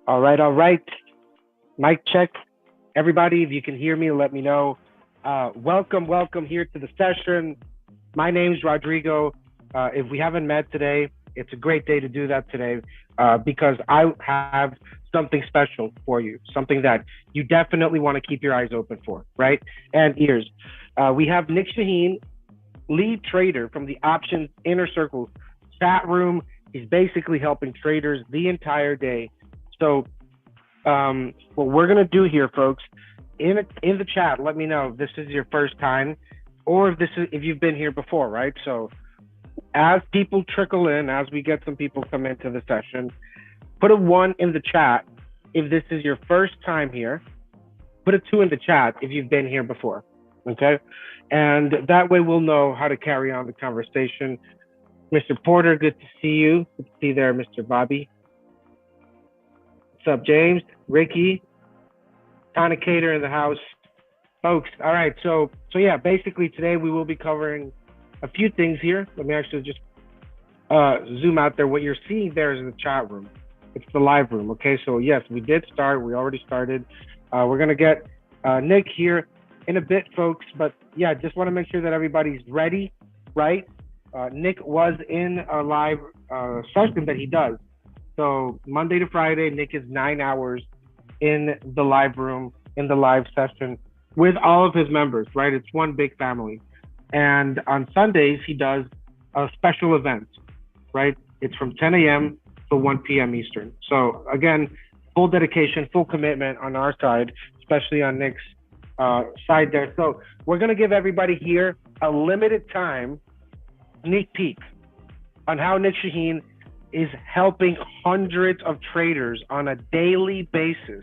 All right. Mic check. Everybody, if you can hear me, let me know. Welcome here to the session. My name's Rodrigo. If we haven't met today, it's a great day to do that today because I have something special for you, something that you definitely want to keep your eyes open for, right? And ears. We have Nic Chahine, lead trader from the options inner circle chat room. He's basically helping traders the entire day. So what we're gonna do here, folks, in the chat, let me know if this is your first time or if you've been here before, right? So as people trickle in, as we get some people come into the session, put a one in the chat if this is your first time here. Put a two in the chat if you've been here before. Okay, and that way we'll know how to carry on the conversation. Mr. Porter, good to see you. Good to see you there, Mr. Bobby. What's up, James? Ricky? Connicator in the house. Folks, all right, so yeah, basically today we will be covering a few things here. Let me actually just zoom out there. What you're seeing there is the chat room. It's the live room, okay? So yes, we did start. We already started. We're going to get Nic here in a bit, folks. But yeah, just want to make sure that everybody's ready, right? Nic was in a live session that he does. So Monday to Friday, Nic is 9 hours in the live room, in the live session with all of his members, right? It's one big family. And on Sundays, he does a special event, right? It's from 10 a.m. to 1 p.m. Eastern. So again, full dedication, full commitment on our side, especially on Nic's side there. So we're going to give everybody here a limited time sneak peek on how Nic Chahine is helping hundreds of traders on a daily basis,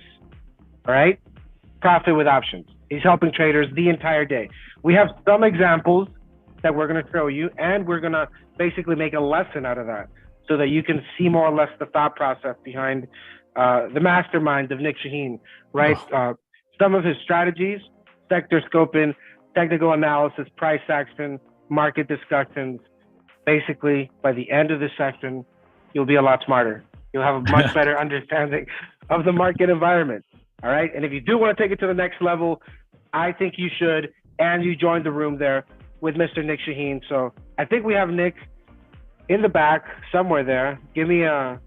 all right? Profit with options. He's helping traders the entire day. We have some examples that we're going to show you, and we're going to basically make a lesson out of that so that you can see more or less the thought process behind the mastermind of Nic Chahine, right? Some of his strategies, sector scoping, technical analysis, price action, market discussions. Basically, by the end of the session, you'll be a lot smarter. You'll have a much better understanding of the market environment. All right. And if you do want to take it to the next level, I think you should. And you joined the room there with Mr. Nic Chahine. So I think we have Nic in the back somewhere there. Give me a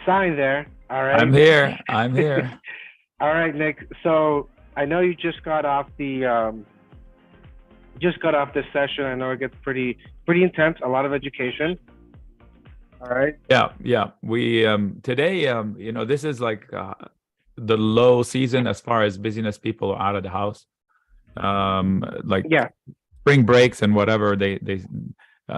sign there. All right. I'm here. I'm here. All right, Nic. So I know you just got off the this session. I know it gets pretty intense. A lot of education. All right. Yeah. We today, this is like the low season as far as busyness. People are out of the house. Like spring breaks and whatever.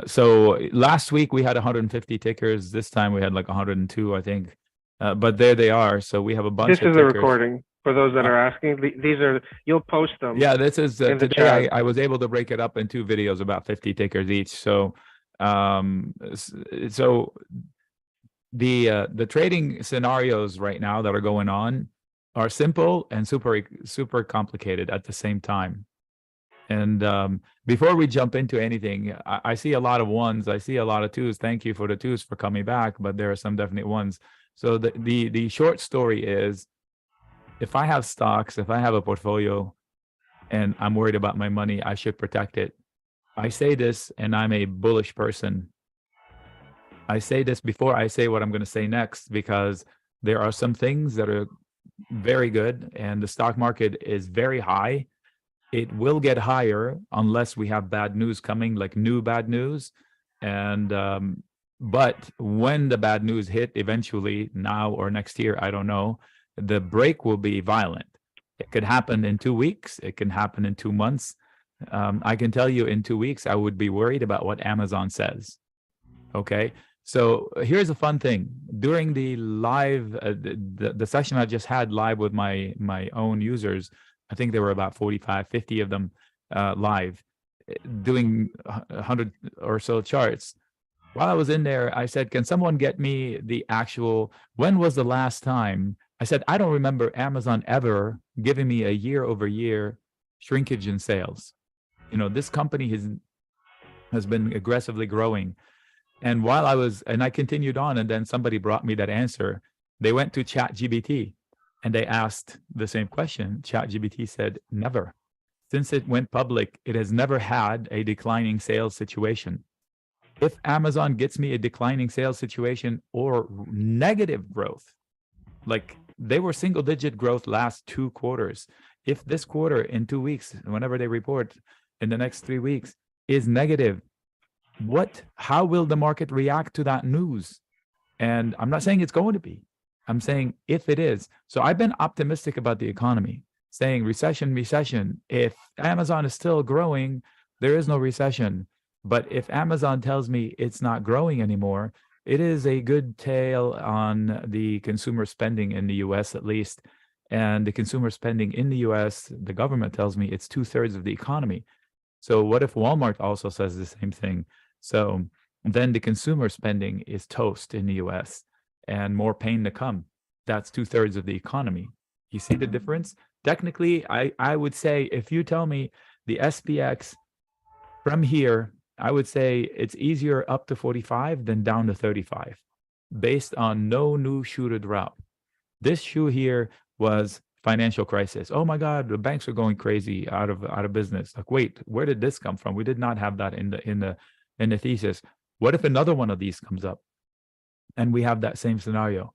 So last week we had 150 tickers. This time we had like 102, I think. But there they are. So we have a bunch. This is a recording for those that are asking. These are, you'll post them. Yeah, this is today. I was able to break it up in two videos, about 50 tickers each. So the trading scenarios right now that are going on are simple and super complicated at the same time. And before we jump into anything, I see a lot of ones. I see a lot of twos. Thank you for the twos for coming back, but there are some definite ones. So the short story is, if I have stocks, if I have a portfolio and I'm worried about my money, I should protect it. I say this, and I'm a bullish person. I say this before I say what I'm going to say next, because there are some things that are very good and the stock market is very high. It will get higher unless we have bad news coming, like new bad news. And but when the bad news hit eventually, now or next year, I don't know, the break will be violent. It could happen in 2 weeks. It can happen in 2 months. I can tell you in 2 weeks, I would be worried about what Amazon says. Okay. So here's a fun thing. During the live, the session I just had live with my own users, I think there were about 45, 50 of them live, doing 100 or so charts. While I was in there, I said, can someone get me the actual, when was the last time? I said, I don't remember Amazon ever giving me a year-over-year shrinkage in sales. You know, this company has been aggressively growing. And while I continued on, and then somebody brought me that answer. They went to ChatGPT and they asked the same question. ChatGPT said, never. Since it went public, it has never had a declining sales situation. If Amazon gets me a declining sales situation or negative growth, like they were single digit growth last 2 quarters. If this quarter in 2 weeks, whenever they report in the next 3 weeks, is negative, how will the market react to that news? And I'm not saying it's going to be. I'm saying if it is. So I've been optimistic about the economy, saying recession. If Amazon is still growing, there is no recession. But if Amazon tells me it's not growing anymore, it is a good tale on the consumer spending in the US, at least. And the consumer spending in the US, the government tells me it's 2/3 of the economy. So what if Walmart also says the same thing? So then the consumer spending is toast in the US and more pain to come. That's 2/3 of the economy. You see the difference? Technically, I would say if you tell me the SPX from here, I would say it's easier up to 45 than down to 35 based on no new shoe to drop. This shoe here was financial crisis. Oh my God, the banks are going crazy out of business. Like, wait, where did this come from? We did not have that in the thesis. What if another one of these comes up and we have that same scenario?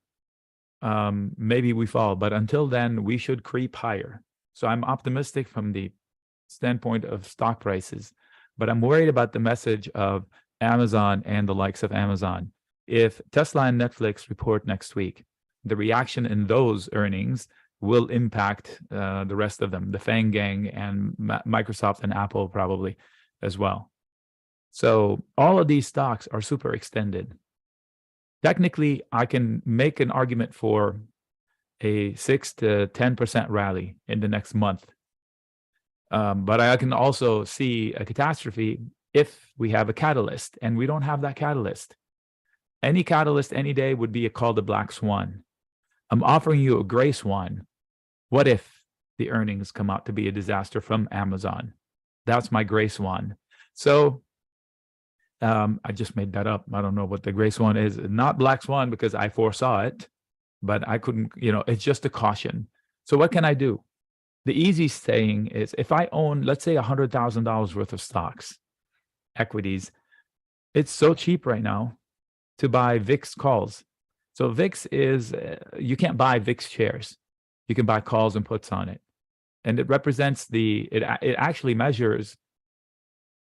Maybe we fall, but until then, we should creep higher. So I'm optimistic from the standpoint of stock prices, but I'm worried about the message of Amazon and the likes of Amazon. If Tesla and Netflix report next week, the reaction in those earnings will impact the rest of them, the FANG gang and Microsoft and Apple probably as well. So all of these stocks are super extended. Technically, I can make an argument for a 6 to 10% rally in the next month. But I can also see a catastrophe if we have a catalyst, and we don't have that catalyst. Any catalyst any day would be called a black swan. I'm offering you a gray swan. What if the earnings come out to be a disaster from Amazon? That's my gray swan. So I just made that up. I don't know what the gray swan is. Not black swan because I foresaw it, but I couldn't, it's just a caution. So what can I do? The easiest thing is if I own, let's say $100,000 worth of stocks, equities, it's so cheap right now to buy VIX calls. So VIX is, you can't buy VIX shares. You can buy calls and puts on it. And it represents it actually measures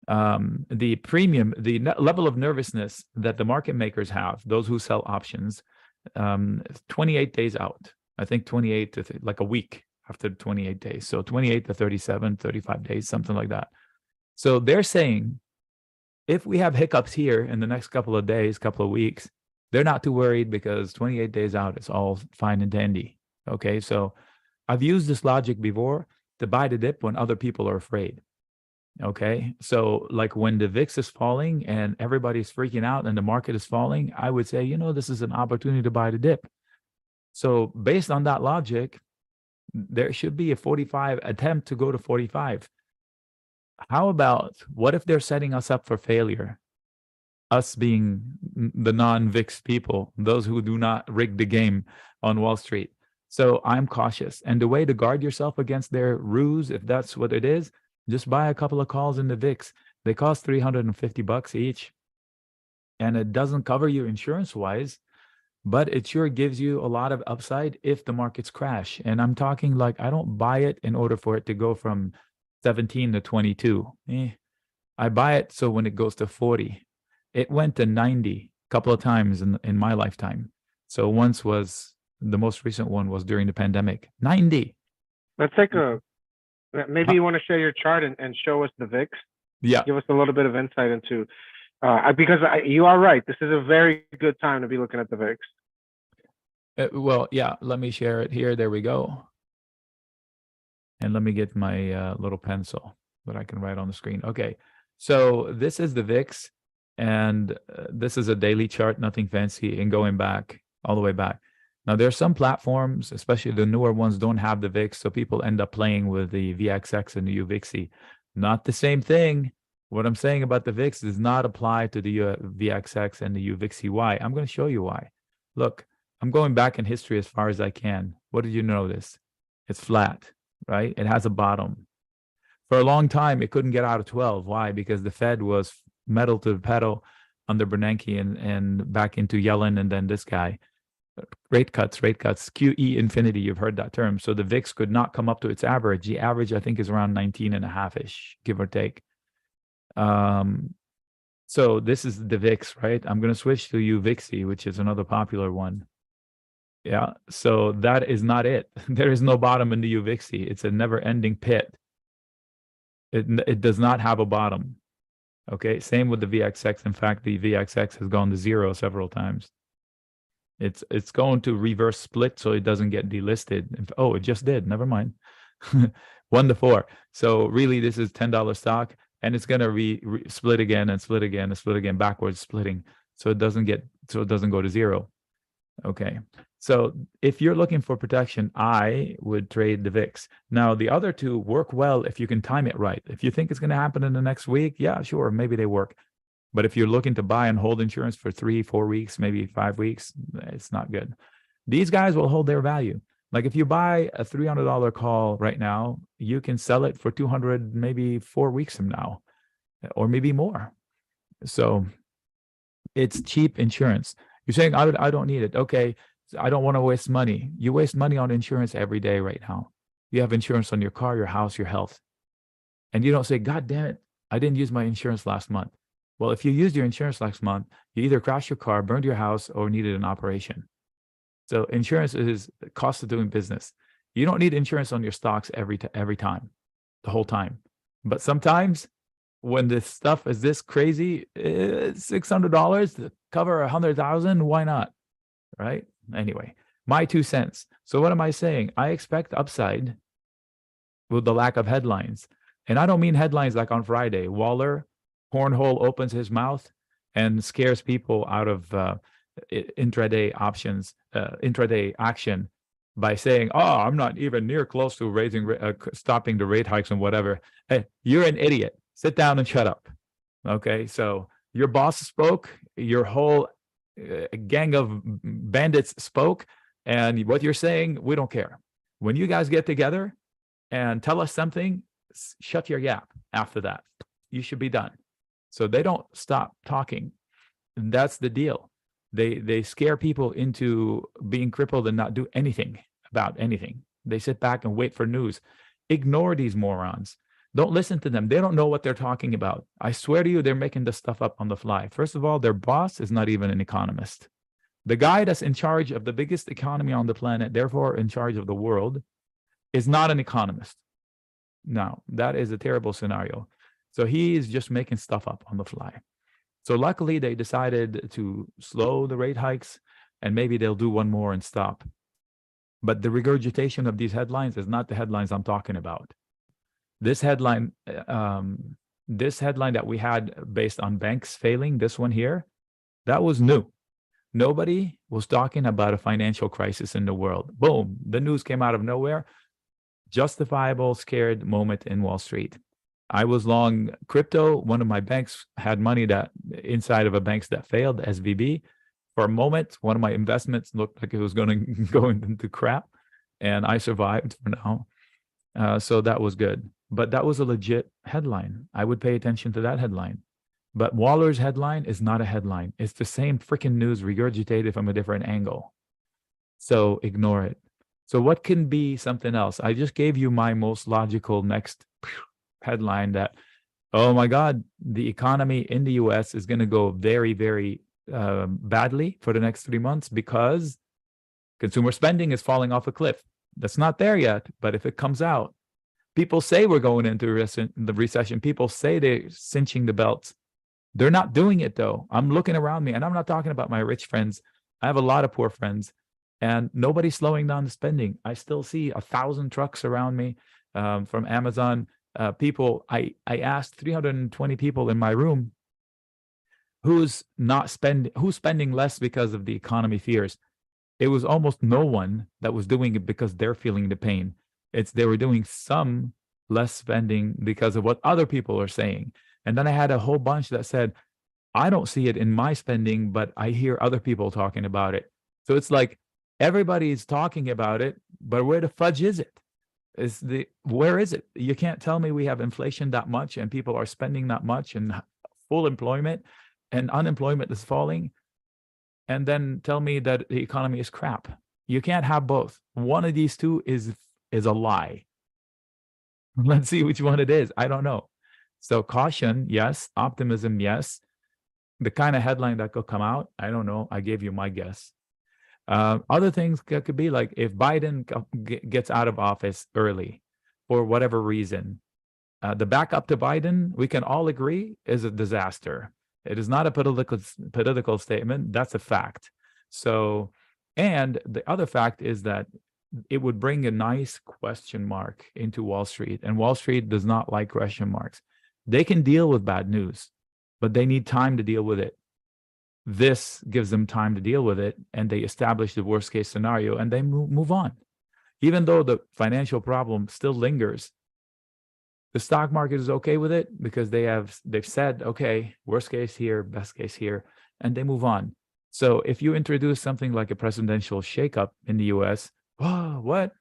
the premium, the level of nervousness that the market makers have, those who sell options, 28 days out. I think 28 to like a week after 28 days. So 28 to 37, 35 days, something like that. So they're saying if we have hiccups here in the next couple of days, couple of weeks, they're not too worried because 28 days out, it's all fine and dandy. Okay, so I've used this logic before to buy the dip when other people are afraid. Okay, so like when the VIX is falling and everybody's freaking out and the market is falling, I would say, this is an opportunity to buy the dip. So based on that logic, there should be a 45 attempt to go to 45. How about what if they're setting us up for failure? Us being the non-VIX people, those who do not rig the game on Wall Street. So I'm cautious. And the way to guard yourself against their ruse, if that's what it is, just buy a couple of calls in the VIX. They cost $350 each. And it doesn't cover you insurance-wise, but it sure gives you a lot of upside if the markets crash. And I'm talking like I don't buy it in order for it to go from 17 to 22. I buy it so when it goes to 40. It went to 90 a couple of times in my lifetime. So once was, the most recent one was during the pandemic, 90. Let's take maybe you want to share your chart and show us the VIX. Yeah. Give us a little bit of insight into, because you are right. This is a very good time to be looking at the VIX. Well, yeah, let me share it here. There we go. And let me get my little pencil that I can write on the screen. Okay, so this is the VIX, and this is a daily chart, nothing fancy, and going back, all the way back. Now, there are some platforms, especially the newer ones, don't have the VIX, so people end up playing with the VXX and the UVXY. Not the same thing. What I'm saying about the VIX does not apply to the VXX and the UVXY. Why? I'm going to show you why. Look, I'm going back in history as far as I can. What did you notice? It's flat, right? It has a bottom. For a long time, it couldn't get out of 12. Why? Because the Fed was metal to the pedal under Bernanke and back into Yellen and then this guy. Rate cuts, QE infinity. You've heard that term. So the VIX could not come up to its average. The average, I think, is around 19 and a half-ish, give or take. So this is the VIX, right? I'm going to switch to UVIXY, which is another popular one. Yeah, so that is not it. There is no bottom in the UVIXY. It's a never-ending pit. It does not have a bottom. Okay, same with the VXX. In fact, the VXX has gone to zero several times. It's going to reverse split so it doesn't get delisted. Oh, it just did. Never mind. 1 to 4. So really, this is $10 stock, and it's gonna split again and split again and split again, backwards splitting. So it doesn't go to zero. Okay. So if you're looking for protection, I would trade the VIX. Now, the other two work well if you can time it right. If you think it's going to happen in the next week, yeah, sure, maybe they work. But if you're looking to buy and hold insurance for 3-4 weeks, maybe 5 weeks, it's not good. These guys will hold their value. Like if you buy a $300 call right now, you can sell it for $200 maybe 4 weeks from now, or maybe more. So it's cheap insurance. You're saying, I don't need it. Okay, I don't want to waste money. You waste money on insurance every day right now. You have insurance on your car, your house, your health. And you don't say, God damn it, I didn't use my insurance last month. Well, if you used your insurance last month, you either crashed your car, burned your house, or needed an operation. So insurance is the cost of doing business. You don't need insurance on your stocks every time, the whole time. But sometimes when this stuff is this crazy, $600 to cover 100,000, why not? Right? Anyway, my 2 cents. So what am I saying? I expect upside with the lack of headlines. And I don't mean headlines like on Friday. Waller, Cornhole opens his mouth and scares people out of intraday options, intraday action by saying, oh, I'm not even near close to stopping the rate hikes and whatever. Hey, you're an idiot. Sit down and shut up. Okay, so your boss spoke, your whole gang of bandits spoke, and what you're saying, we don't care. When you guys get together and tell us something, shut your yap after that. You should be done. So they don't stop talking. And that's the deal. They scare people into being crippled and not do anything about anything. They sit back and wait for news. Ignore these morons. Don't listen to them. They don't know what they're talking about. I swear to you, they're making this stuff up on the fly. First of all, their boss is not even an economist. The guy that's in charge of the biggest economy on the planet, therefore in charge of the world, is not an economist. Now, that is a terrible scenario. So he is just making stuff up on the fly. So luckily, they decided to slow the rate hikes, and maybe they'll do one more and stop. But the regurgitation of these headlines is not the headlines I'm talking about. This headline that we had based on banks failing, this one here, that was new. Nobody was talking about a financial crisis in the world. Boom, the news came out of nowhere. Justifiable, scared moment in Wall Street. I was long crypto. One of my banks had money that inside of a bank that failed, SVB. For a moment, one of my investments looked like it was going to go into crap, and I survived for now. So that was good. But that was a legit headline. I would pay attention to that headline. But Waller's headline is not a headline. It's the same freaking news regurgitated from a different angle. So ignore it. So what can be something else? I just gave you my most logical next headline that, oh my God, the economy in the US is going to go very, very badly for the next 3 months because consumer spending is falling off a cliff. That's not there yet, but if it comes out, people say we're going into the recession. People say they're cinching the belts. They're not doing it though. I'm looking around me, and I'm not talking about my rich friends. I have a lot of poor friends, and nobody's slowing down the spending. I still see 1,000 trucks around me from Amazon. People, I asked 320 people in my room, who's spending less because of the economy fears. It was almost no one that was doing it because they're feeling the pain. They were doing some less spending because of what other people are saying. And then I had a whole bunch that said, I don't see it in my spending, but I hear other people talking about it. So it's like Everybody's talking about it, but where the fudge is it? Where is it? You can't tell me we have inflation that much and people are spending that much and full employment and unemployment is falling, and then tell me that the economy is crap. You can't have both. One of these two is a lie. Let's see which one it is. I don't know. So caution, yes. Optimism, yes. The kind of headline that could come out, I don't know. I gave you my guess. Other things could be like if Biden gets out of office early for whatever reason, the backup to Biden, we can all agree, is a disaster. It is not a political statement. That's a fact. So, and the other fact is that it would bring a nice question mark into Wall Street, and Wall Street does not like question marks. They can deal with bad news, but they need time to deal with it. This gives them time to deal with it, and they establish the worst case scenario, and they move on. Even though the financial problem still lingers, the stock market is okay with it because they've said, okay, worst case here, best case here, and they move on. So if you introduce something like a presidential shakeup in the US, oh, what?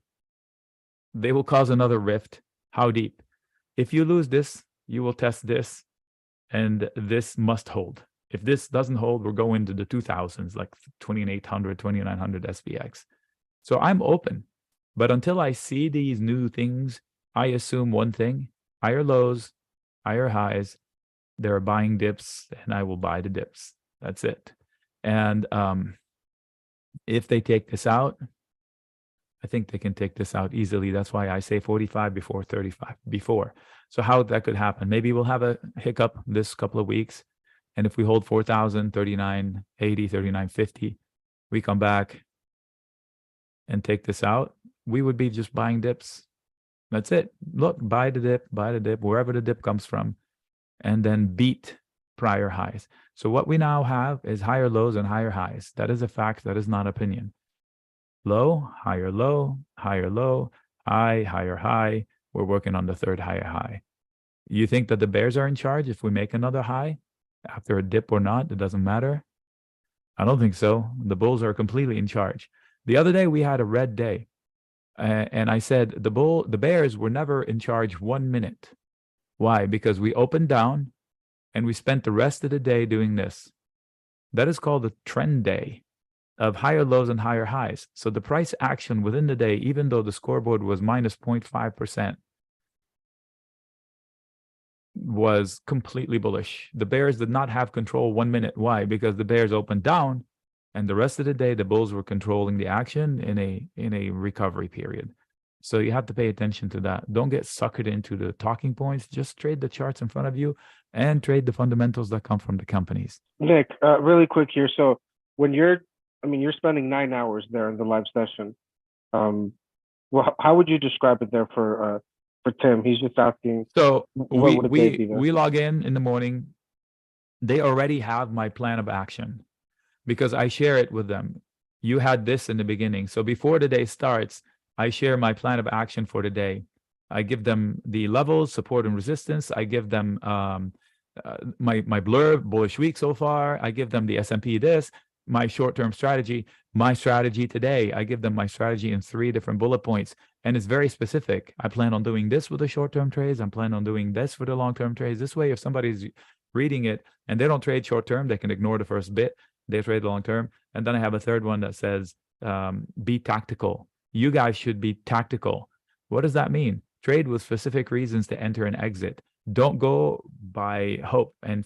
They will cause another rift. How deep? If you lose this, you will test this, and this must hold. If this doesn't hold, we're going to the 2000s, like 2800, 2900 SPX. So I'm open. But until I see these new things, I assume one thing: higher lows, higher highs. There are buying dips, and I will buy the dips. That's it. And if they take this out, I think they can take this out easily. That's why I say 45 before 35 before. So how that could happen? Maybe we'll have a hiccup this couple of weeks. And if we hold 4,000, 39.80, 39.50, we come back and take this out, we would be just buying dips. That's it. Look, buy the dip, wherever the dip comes from, and then beat prior highs. So what we now have is higher lows and higher highs. That is a fact. That is not opinion. Low, higher low, higher low, high, higher high. We're working on the third higher high. You think that the bears are in charge if we make another high after a dip or not? It doesn't matter. I don't think so. The bulls are completely in charge. The other day we had a red day, and I said the bears were never in charge 1 minute. Why? Because we opened down and we spent the rest of the day doing this. That is called a trend day of higher lows and higher highs. So the price action within the day, even though the scoreboard was minus 0.5%, was completely bullish. The bears did not have control 1 minute. Why? Because the bears opened down, and the rest of the day the bulls were controlling the action in a recovery period. So you have to pay attention to that. Don't get suckered into the talking points. Just trade the charts in front of you and trade the fundamentals that come from the companies. Nic, really quick here. So when you're spending 9 hours there in the live session. Well, how would you describe it there for Tim? He's just asking. So we log in the morning. They already have my plan of action because I share it with them. You had this in the beginning. So before the day starts, I share my plan of action for the day. I give them the levels, support and resistance. I give them my blurb, bullish week so far. I give them the S&P this, my short-term strategy, my strategy today. I give them my strategy in 3 different bullet points. And it's very specific. I plan on doing this with the short-term trades. I'm planning on doing this for the long-term trades. This way, if somebody's reading it and they don't trade short-term, they can ignore the first bit. They trade long-term. And then I have a third one that says, be tactical. You guys should be tactical. What does that mean? Trade with specific reasons to enter and exit. Don't go by hope and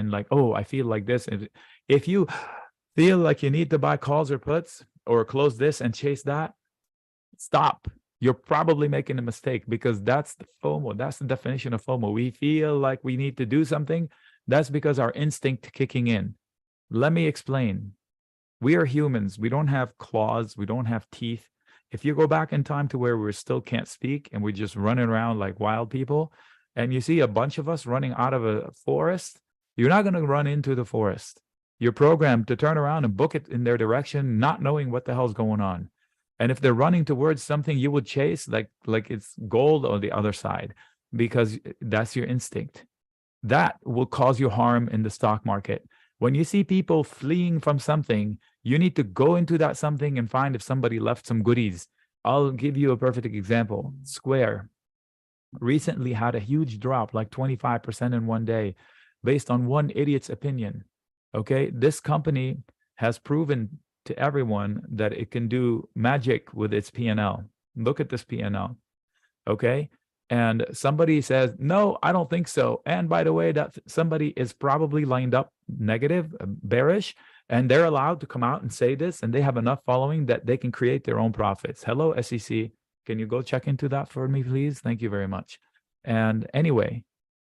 like, oh, I feel like this. If you feel like you need to buy calls or puts or close this and chase that, stop. You're probably making a mistake because that's the FOMO. That's the definition of FOMO. We feel like we need to do something. That's because our instinct kicking in. Let me explain. We are humans. We don't have claws. We don't have teeth. If you go back in time to where we still can't speak and we're just running around like wild people, and you see a bunch of us running out of a forest, you're not going to run into the forest. You're programmed to turn around and book it in their direction, not knowing what the hell's going on. And if they're running towards something you would chase, like it's gold on the other side, because that's your instinct. That will cause you harm in the stock market. When you see people fleeing from something, You need to go into that something and find if somebody left some goodies. I'll give you a perfect example. Square recently had a huge drop, like 25% in one day, based on one idiot's opinion. Okay, this company has proven to everyone that it can do magic with its P&L. Look at this P&L. Okay, and somebody says, no, I don't think so. And by the way, that somebody is probably lined up negative, bearish, and they're allowed to come out and say this, and they have enough following that they can create their own profits. Hello, SEC. Can you go check into that for me, please? Thank you very much. And anyway,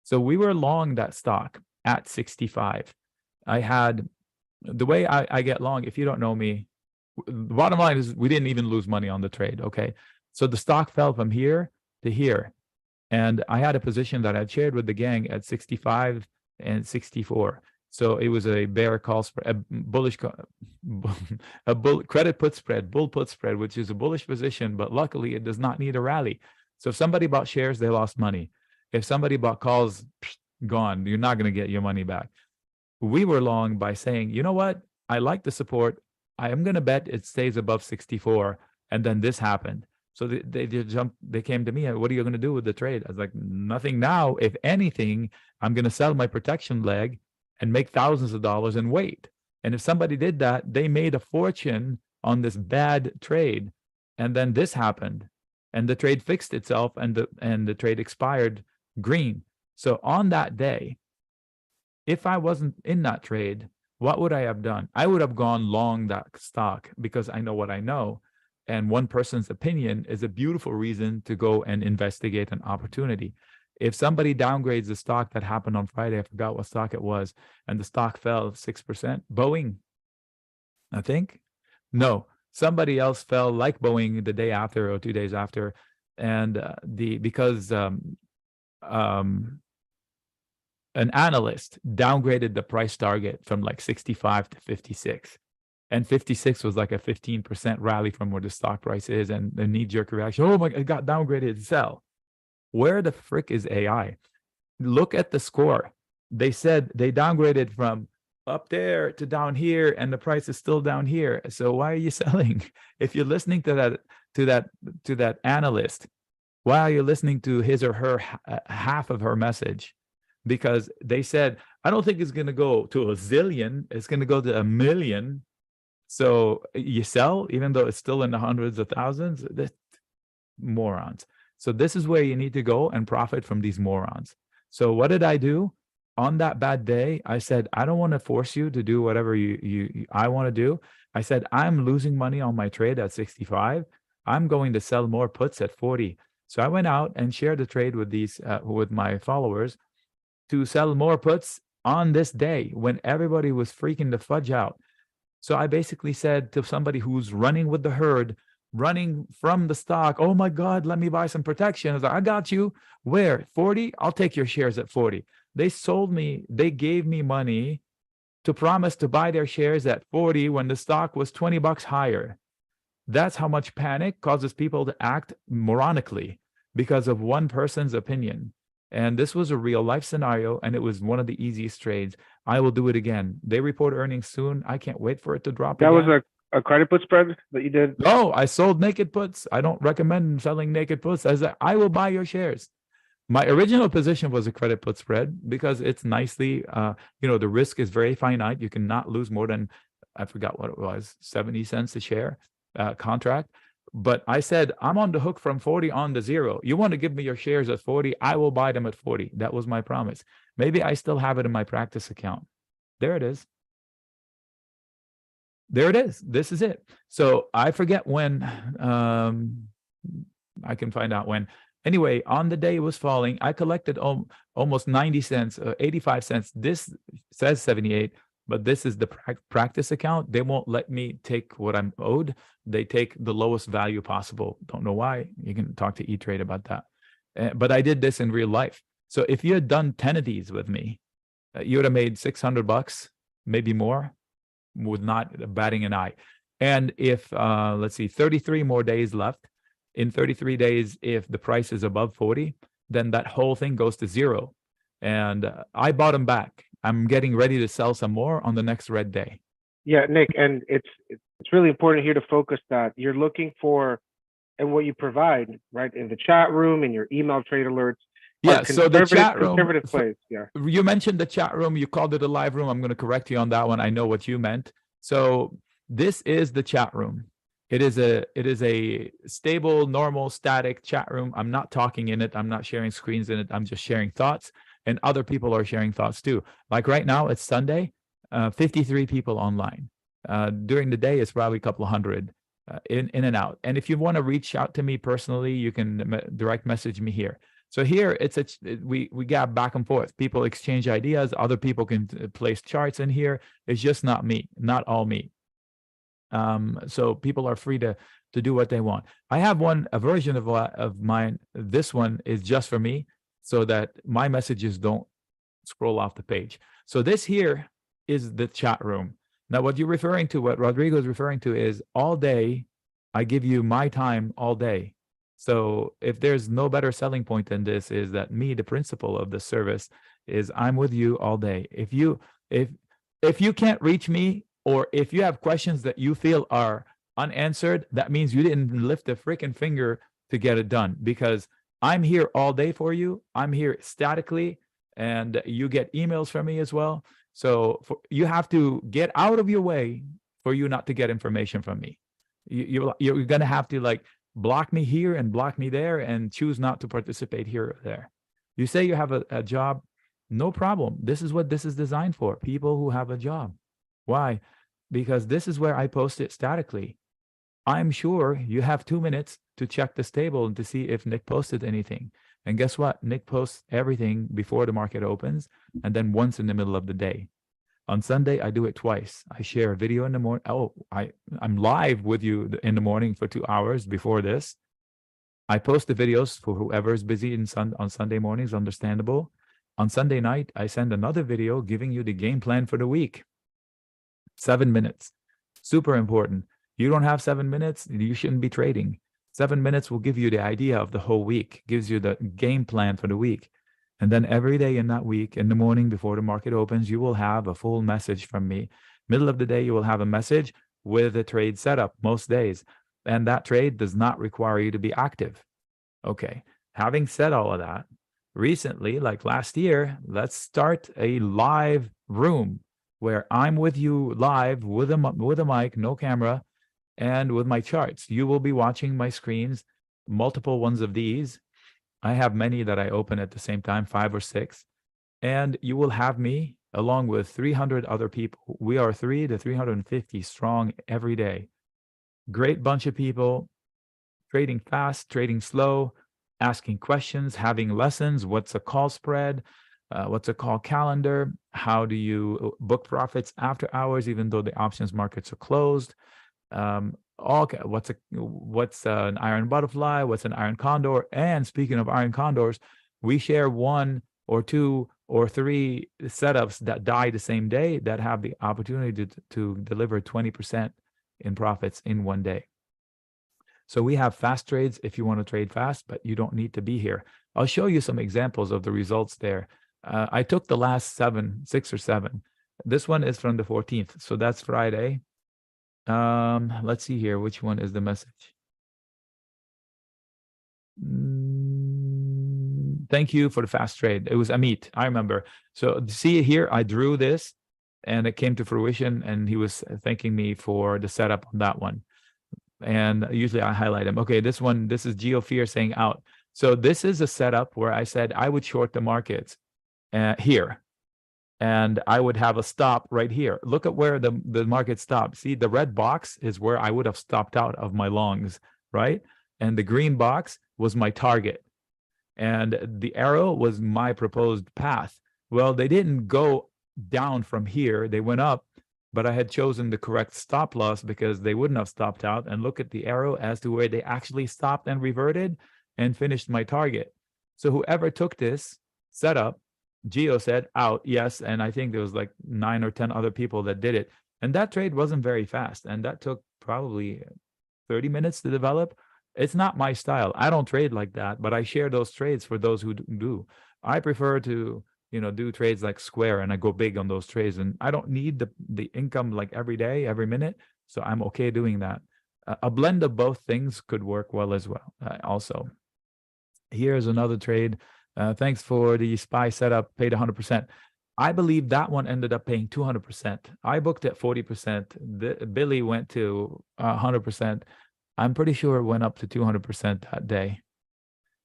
so we were long that stock at 65. I had, the way I get long, if you don't know me, the bottom line is we didn't even lose money on the trade, okay? So the stock fell from here to here. And I had a position that I'd shared with the gang at 65 and 64. So it was a bear call spread, a bullish, credit put spread, bull put spread, which is a bullish position, but luckily it does not need a rally. So if somebody bought shares, they lost money. If somebody bought calls, gone, you're not going to get your money back. We were long by saying, you know what? I like the support. I am going to bet it stays above 64. And then this happened. So they came to me, what are you going to do with the trade? I was like, nothing now. If anything, I'm going to sell my protection leg and make thousands of dollars and wait. And if somebody did that, they made a fortune on this bad trade. And then this happened and the trade fixed itself and the trade expired green. So on that day, if I wasn't in that trade, what would I have done? I would have gone long that stock because I know what I know. And one person's opinion is a beautiful reason to go and investigate an opportunity. If somebody downgrades the stock that happened on Friday, I forgot what stock it was, and the stock fell 6%, Boeing, I think. No, somebody else fell like Boeing the day after or 2 days after. And because an analyst downgraded the price target from like 65 to 56. And 56 was like a 15% rally from where the stock price is, and the knee-jerk reaction, oh my God, it got downgraded, sell. Where the frick is AI? Look at the score. They said they downgraded from up there to down here, and the price is still down here. So why are you selling? If you're listening to that analyst, why are you listening to his or her half of her message? Because they said, I don't think it's going to go to a zillion. It's going to go to a million. So you sell, even though it's still in the hundreds of thousands. That's morons. So this is where you need to go and profit from these morons. So what did I do? On that bad day, I said, I don't want to force you to do whatever I want to do. I said, I'm losing money on my trade at 65. I'm going to sell more puts at 40. So I went out and shared the trade with with my followers to sell more puts on this day when everybody was freaking the fudge out. So I basically said to somebody who's running with the herd, running from the stock, oh my God, let me buy some protection. I was like, I got you. Where? 40? I'll take your shares at 40. They sold me, they gave me money to promise to buy their shares at 40 when the stock was 20 bucks higher. That's how much panic causes people to act moronically because of one person's opinion. And this was a real life scenario, and it was one of the easiest trades. I will do it again. They report earnings soon. I can't wait for it to drop That again. was a credit put spread that you did? No, I sold naked puts. I don't recommend selling naked puts. I said, I will buy your shares. My original position was a credit put spread because it's nicely, the risk is very finite. You cannot lose more than, I forgot what it was, 70 cents a share contract. But I said, I'm on the hook from 40 on to zero. You want to give me your shares at 40? I will buy them at 40. That was my promise. Maybe I still have it in my practice account. There it is. There it is. This is it. So I forget when, I can find out when. Anyway, on the day it was falling, I collected almost 90 cents, 85 cents. This says 78, but this is the practice account. They won't let me take what I'm owed. They take the lowest value possible. Don't know why. You can talk to E-Trade about that. But I did this in real life. So if you had done 10 of these with me, you would have made 600 bucks, maybe more, with not batting an eye. And if, let's see, 33 more days left, in 33 days, if the price is above 40, then that whole thing goes to zero. And I bought them back. I'm getting ready to sell some more on the next red day. Yeah, Nick, and it's really important here to focus that you're looking for, and what you provide, right, in the chat room, in your email trade alerts, are Yeah, so the chat room, conservative plays. Yeah. you mentioned the chat room, you called it a live room. I'm going to correct you on that one. I know what you meant. So this is the chat room. It is a stable, normal, static chat room. I'm not talking in it. I'm not sharing screens in it. I'm just sharing thoughts, and other people are sharing thoughts too. Like right now, it's Sunday, 53 people online. During the day, it's probably a couple of hundred in and out. And if you want to reach out to me personally, you can direct message me here. So here we got back and forth. People exchange ideas. Other people can place charts in here. It's just not me, not all me. So people are free to do what they want. I have a version of mine. This one is just for me, so that my messages don't scroll off the page. So this here is the chat room. Now, what Rodrigo is referring to is all day, I give you my time all day. So if there's no better selling point than this, is that me, the principle of the service, is I'm with you all day. If you can't reach me, or if you have questions that you feel are unanswered, that means you didn't lift a freaking finger to get it done, because I'm here all day for you. I'm here statically, and you get emails from me as well. So you have to get out of your way for you not to get information from me. You're going to have to like block me here and block me there and choose not to participate here or there. You say you have a job, no problem. This is what this is designed for, people who have a job. Why? Because this is where I post it statically. I'm sure you have 2 minutes to check this table and to see if Nick posted anything. And guess what? Nick posts everything before the market opens, and then once in the middle of the day. On Sunday, I do it twice. I share a video in the morning. Oh, I'm live with you in the morning for 2 hours before this. I post the videos for whoever is busy on Sunday mornings, understandable. On Sunday night, I send another video giving you the game plan for the week. 7 minutes. Super important. You don't have 7 minutes, you shouldn't be trading. 7 minutes will give you the idea of the whole week, gives you the game plan for the week. And then every day in that week, in the morning before the market opens, you will have a full message from me. Middle of the day, you will have a message with a trade setup most days. And that trade does not require you to be active. Okay. Having said all of that, recently, like last year, let's start a live room where I'm with you live with a mic, no camera, and with my charts. You will be watching my screens, multiple ones of these. I have many that I open at the same time, 5 or 6. And you will have me along with 300 other people. We are 300 to 350 strong every day. Great bunch of people, trading fast, trading slow, asking questions, having lessons. What's a call spread? What's a call calendar? How do you book profits after hours, even though the options markets are closed? What's an iron butterfly? What's an iron condor? And speaking of iron condors, we share 1 or 2 or 3 setups that die the same day that have the opportunity to deliver 20% in profits in one day. So we have fast trades if you want to trade fast, but you don't need to be here. I'll show you some examples of the results there. I took the last 6 or 7. This one is from the 14th, so that's Friday. Let's see here. Which one is the message? Thank you for the fast trade. It was Amit, I remember. So see here, I drew this and it came to fruition, and he was thanking me for the setup on that one. And usually I highlight him. Okay, this is GeoFear saying out. So this is a setup where I said I would short the markets here. And I would have a stop right here. Look at where the market stopped. See, the red box is where I would have stopped out of my longs, right? And the green box was my target. And the arrow was my proposed path. Well, they didn't go down from here. They went up, but I had chosen the correct stop loss because they wouldn't have stopped out. And look at the arrow as to where they actually stopped and reverted and finished my target. So whoever took this setup, Geo said out, yes, and I think there was like 9 or 10 other people that did it. And that trade wasn't very fast, and that took probably 30 minutes to develop. It's not my style. I don't trade like that, but I share those trades for those who do. I prefer to, do trades like Square, and I go big on those trades, and I don't need the income like every day, every minute. So I'm okay doing that. A blend of both things could work well as well. Also, here's another trade. Thanks for the SPY setup, paid 100%. I believe that one ended up paying 200%. I booked at 40%. Billy went to 100%. I'm pretty sure it went up to 200% that day.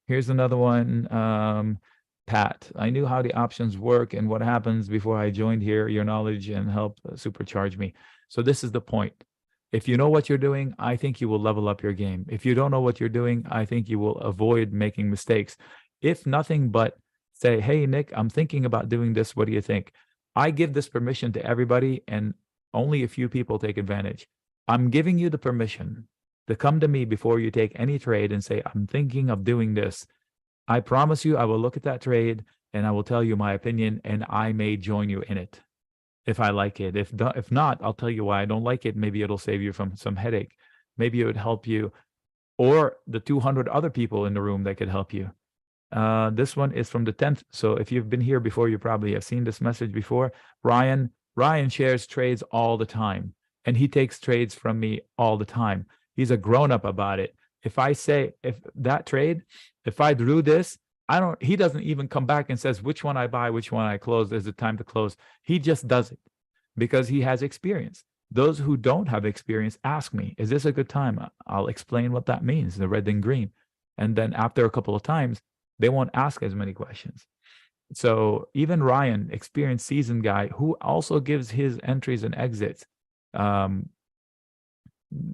Here's another one. Pat, I knew how the options work and what happens before I joined here. Your knowledge and help supercharge me. So this is the point. If you know what you're doing, I think you will level up your game. If you don't know what you're doing, I think you will avoid making mistakes. If nothing but say, hey, Nick, I'm thinking about doing this. What do you think? I give this permission to everybody, and only a few people take advantage. I'm giving you the permission to come to me before you take any trade and say, I'm thinking of doing this. I promise you, I will look at that trade and I will tell you my opinion, and I may join you in it if I like it. If not, I'll tell you why I don't like it. Maybe it'll save you from some headache. Maybe it would help you or the 200 other people in the room that could help you. This one is from the 10th. So if you've been here before, you probably have seen this message before. Ryan shares trades all the time, and he takes trades from me all the time. He's a grown-up about it. If I say, if I drew this, he doesn't even come back and says which one I buy, which one I close. Is it time to close? He just does it because he has experience. Those who don't have experience ask me, is this a good time? I'll explain what that means, the red and green. And then after a couple of times, they won't ask as many questions. So even Ryan, experienced seasoned guy, who also gives his entries and exits,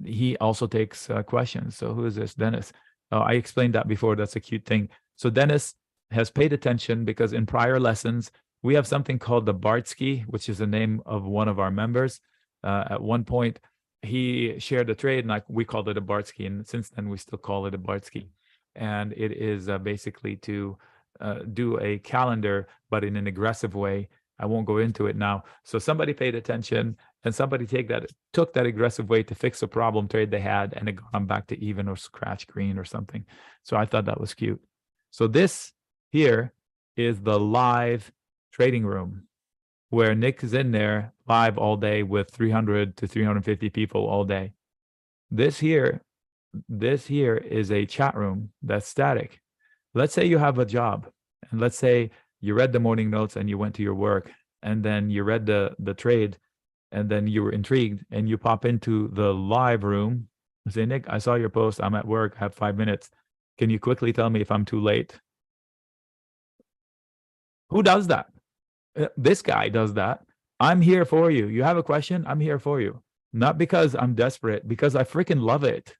he also takes questions. So who is this? Dennis. Oh, I explained that before. That's a cute thing. So Dennis has paid attention because in prior lessons, we have something called the Bartsky, which is the name of one of our members. At one point, he shared a trade, and we called it a Bartsky, and since then we still call it a Bartsky. And it is basically to do a calendar, but in an aggressive way. I won't go into it now. So somebody paid attention, and somebody took that aggressive way to fix a problem trade they had, and it got them back to even or scratch green or something. So I thought that was cute. So this here is the live trading room where Nick is in there live all day with 300 to 350 people all day. This here is a chat room that's static. Let's say you have a job, and let's say you read the morning notes and you went to your work, and then you read the trade, and then you were intrigued and you pop into the live room and say, Nick, I saw your post. I'm at work. I have 5 minutes. Can you quickly tell me if I'm too late? Who does that? This guy does that. I'm here for you. You have a question? I'm here for you. Not because I'm desperate, because I freaking love it.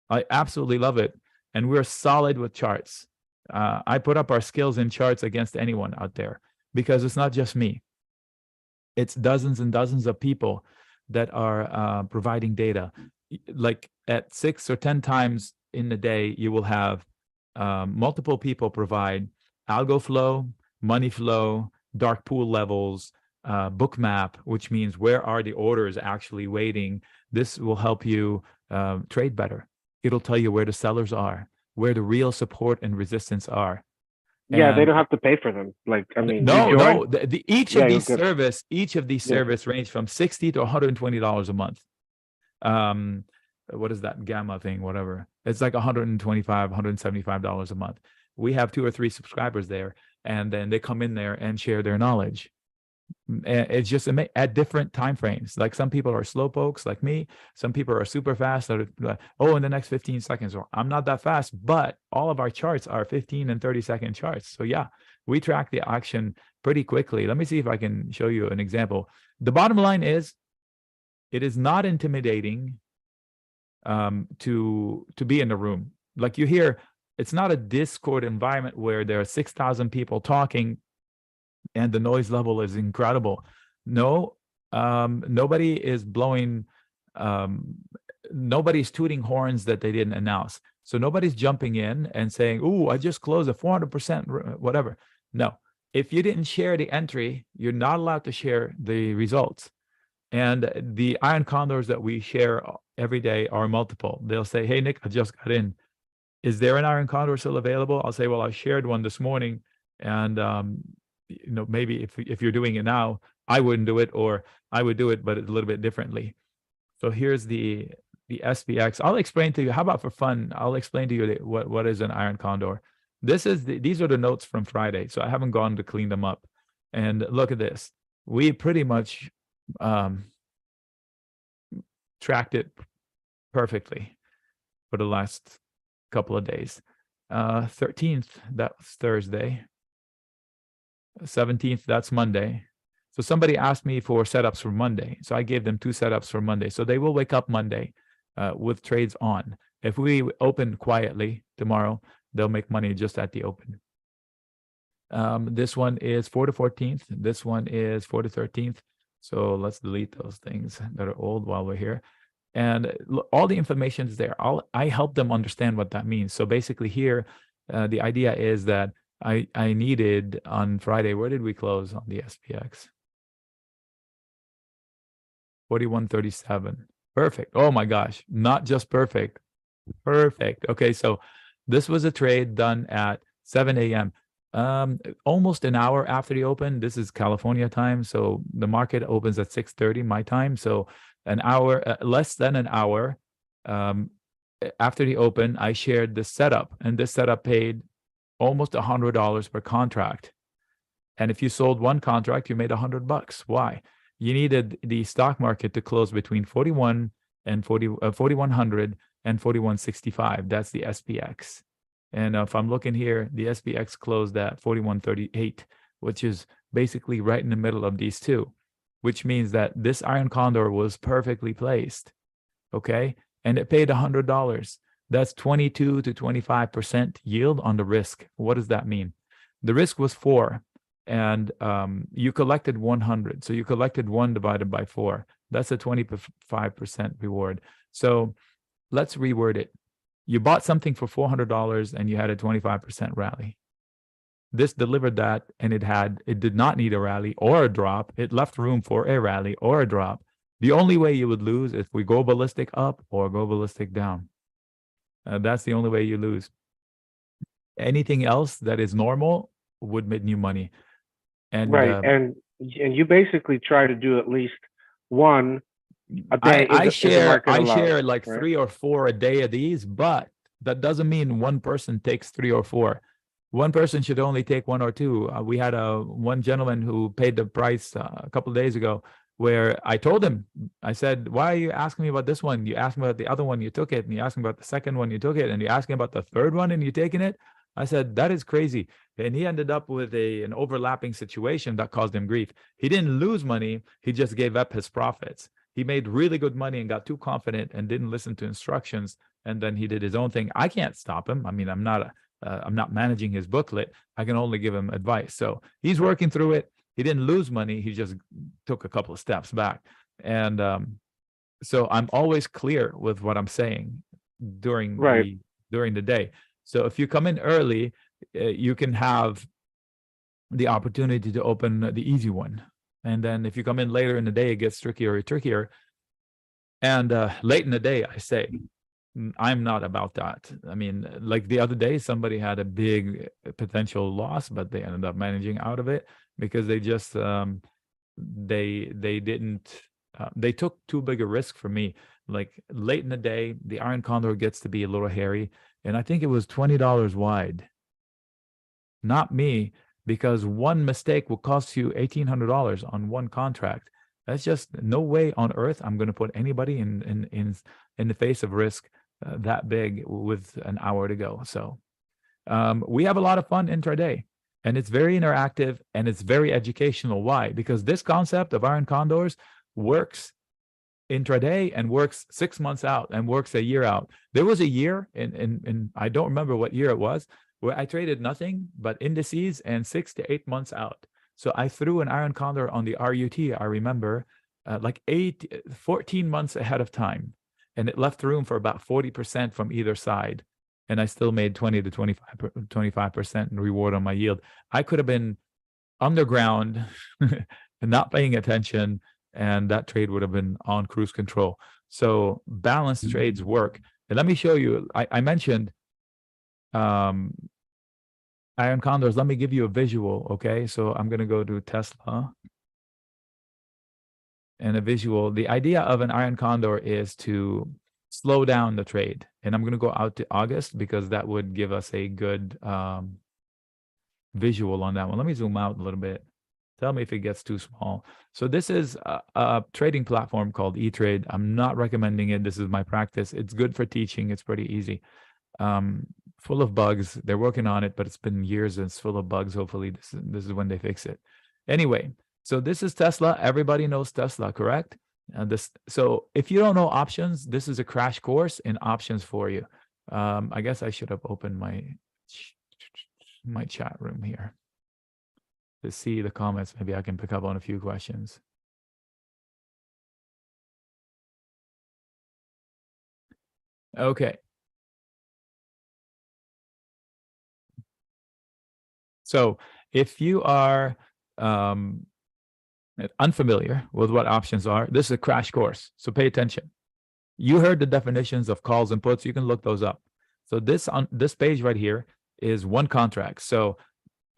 I absolutely love it. And we're solid with charts. I put up our skills in charts against anyone out there because it's not just me. It's dozens and dozens of people that are providing data. Like at 6 or 10 times in the day, you will have multiple people provide algo flow, money flow, dark pool levels, book map, which means where are the orders actually waiting. This will help you trade better. It'll tell you where the sellers are, where the real support and resistance are. Yeah, they don't have to pay for them. Like, I mean, no. Each of these service range from $60 to $120 a month. What is that gamma thing? Whatever. It's like $125, $175 a month. We have 2 or 3 subscribers there, and then they come in there and share their knowledge. It's just at different time frames. Like some people are slow pokes like me. Some people are super fast. In the next 15 seconds. Or I'm not that fast, but all of our charts are 15 and 30-second charts. So yeah, we track the action pretty quickly. Let me see if I can show you an example. The bottom line is, it is not intimidating to be in the room. Like you hear, it's not a Discord environment where there are 6,000 people talking and the noise level is incredible. No, nobody is blowing, nobody's tooting horns that they didn't announce. So nobody's jumping in and saying, "Ooh, I just closed a 400%, whatever." No, if you didn't share the entry, you're not allowed to share the results. And the iron condors that we share every day are multiple. They'll say, "Hey, Nick, I just got in. Is there an iron condor still available?" I'll say, "Well, I shared one this morning, and maybe if you're doing it now, I wouldn't do it, or I would do it, but a little bit differently. So here's the SPX. I'll explain to you. How about for fun? I'll explain to you what is an iron condor. These are the notes from Friday. So I haven't gone to clean them up. And look at this. We pretty much tracked it perfectly for the last couple of days. 13th, that's Thursday. 17th, that's Monday. So somebody asked me for setups for Monday. So I gave them 2 setups for Monday. So they will wake up Monday with trades on. If we open quietly tomorrow, they'll make money just at the open. This one is 4 to 14th. This one is 4 to 13th. So let's delete those things that are old while we're here. And all the information is there. I help them understand what that means. So basically here, the idea is that I needed on Friday, where did we close on the SPX? 41.37. Perfect. Oh my gosh. Not just perfect. Perfect. Okay. So this was a trade done at 7 a.m. Almost an hour after the open. This is California time. So the market opens at 6:30 my time. So an hour, less than an hour after the open, I shared the setup, and this setup paid almost $100 per contract. And if you sold one contract, you made $100. Why? You needed the stock market to close between 41 and 4100 and 4165. That's the SPX. And if I'm looking here, the SPX closed at 4138, which is basically right in the middle of these two, which means that this iron condor was perfectly placed. Okay. And it paid $100. That's 22 to 25% yield on the risk. What does that mean? The risk was 4, and you collected 100. So you collected 1 divided by 4. That's a 25% reward. So let's reword it. You bought something for $400 and you had a 25% rally. This delivered that, and it did not need a rally or a drop. It left room for a rally or a drop. The only way you would lose is if we go ballistic up or go ballistic down. That's the only way you lose. Anything else that is normal would make new money. And right, and you basically try to do at least one a day. I share like right? 3 or 4 a day of these, but that doesn't mean one person takes 3 or 4. One person should only take 1 or 2. We had one gentleman who paid the price a couple of days ago, where I told him, I said, why are you asking me about this one? You asked me about the other one, you took it, and you asked me about the second one, you took it, and you asked me about the third one, and you taking it. I said, that is crazy. And he ended up with an overlapping situation that caused him grief. He didn't lose money. He just gave up his profits. He made really good money and got too confident and didn't listen to instructions. And then he did his own thing. I can't stop him. I mean, I'm not managing his booklet. I can only give him advice. So he's working through it. He didn't lose money. He just took a couple of steps back. And so I'm always clear with what I'm saying during the day. So if you come in early, you can have the opportunity to open the easy one. And then if you come in later in the day, it gets trickier and trickier. And late in the day, I say, I'm not about that. I mean, like the other day, somebody had a big potential loss, but they ended up managing out of it because they just, they took too big a risk for me. Like late in the day, the iron condor gets to be a little hairy. And I think it was $20 wide. Not me, because one mistake will cost you $1,800 on one contract. That's just no way on earth I'm going to put anybody in the face of risk that big with an hour to go. So we have a lot of fun intraday, and it's very interactive and it's very educational. Why? Because this concept of iron condors works intraday and works 6 months out and works a year out. There was a year in I don't remember what year it was, where I traded nothing but indices and 6 to 8 months out. So I threw an iron condor on the RUT, I remember, like 14 months ahead of time. And it left room for about 40% from either side. And I still made 20 to 25% in reward on my yield. I could have been underground and not paying attention, and that trade would have been on cruise control. So balanced trades work. And let me show you, I mentioned Iron condors, let me give you a visual, okay? So I'm going to go to Tesla and a visual. The idea of an iron condor is to slow down the trade. And I'm going to go out to August because that would give us a good visual on that one. Let me zoom out a little bit. Tell me if it gets too small. So this is a trading platform called eTrade. I'm not recommending it. This is my practice. It's good for teaching. It's pretty easy. Full of bugs. They're working on it, but it's been years and it's full of bugs. Hopefully this is when they fix it. Anyway, so this is Tesla. Everybody knows Tesla, correct? So if you don't know options, this is a crash course in options for you. I guess I should have opened my chat room here to see the comments. Maybe I can pick up on a few questions. Okay. So if you are unfamiliar with what options are, this is a crash course. So pay attention. You heard the definitions of calls and puts. You can look those up. So this page right here is one contract. So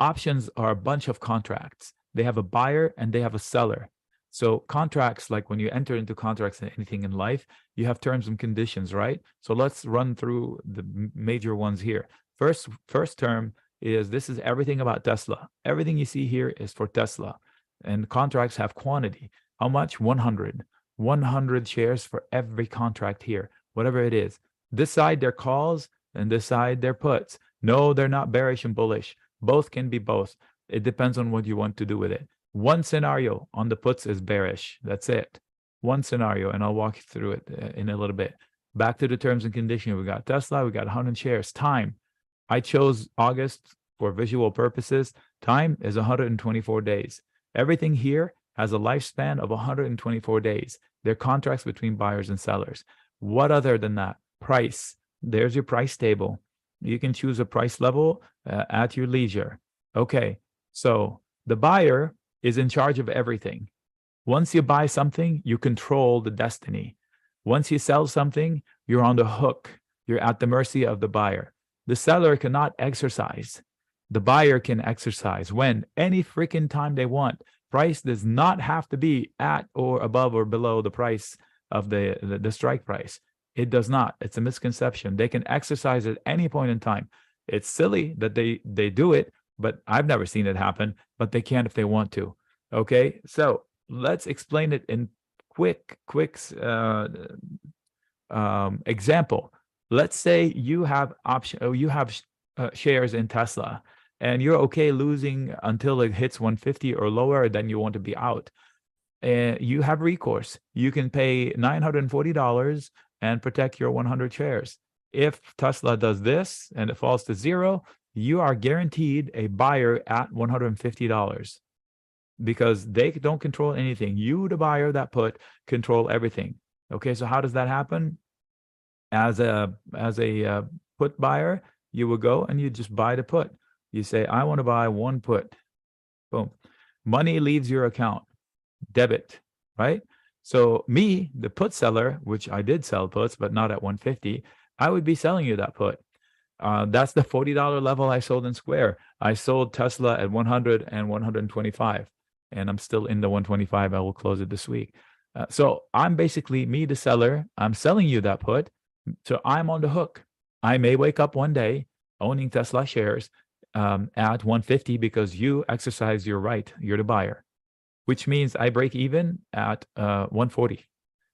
options are a bunch of contracts. They have a buyer and they have a seller. So contracts, like when you enter into contracts in anything in life, you have terms and conditions, right? So let's run through the major ones here. First term is this is everything about Tesla. Everything you see here is for Tesla. And contracts have quantity. How much? 100. 100 shares for every contract here, whatever it is. This side, they're calls, and this side, they're puts. No, they're not bearish and bullish. Both can be both. It depends on what you want to do with it. One scenario on the puts is bearish. That's it. One scenario, and I'll walk you through it in a little bit. Back to the terms and conditions. We got Tesla. We got 100 shares. Time. I chose August for visual purposes. Time is 124 days. Everything here has a lifespan of 124 days. They're contracts between buyers and sellers. What other than that? Price. There's your price table. You can choose a price level at your leisure. Okay, so the buyer is in charge of everything. Once you buy something, you control the destiny. Once you sell something, you're on the hook. You're at the mercy of the buyer. The seller cannot exercise. The buyer can exercise when? Any freaking time they want. Price does not have to be at or above or below the price of the strike price. It does not. It's a misconception. They can exercise at any point in time. It's silly that they do it, but I've never seen it happen, but they can if they want to. Okay, so let's explain it in quick example. Let's say you have shares in Tesla, and you're okay losing until it hits 150 or lower, then you want to be out. You have recourse. You can pay $940 and protect your 100 shares. If Tesla does this and it falls to zero, you are guaranteed a buyer at $150 because they don't control anything. You, the buyer that put, control everything. Okay, so how does that happen? As a put buyer, you will go and you just buy the put. You say, I want to buy one put. Boom. Money leaves your account. Debit, right? So me, the put seller, which I did sell puts, but not at 150, I would be selling you that put. That's the $40 level I sold in Square. I sold Tesla at 100 and 125, and I'm still in the 125. I will close it this week. So I'm basically me, the seller. I'm selling you that put. So I'm on the hook. I may wake up one day owning Tesla shares at 150 because you exercise your right. You're the buyer, which means I break even at 140.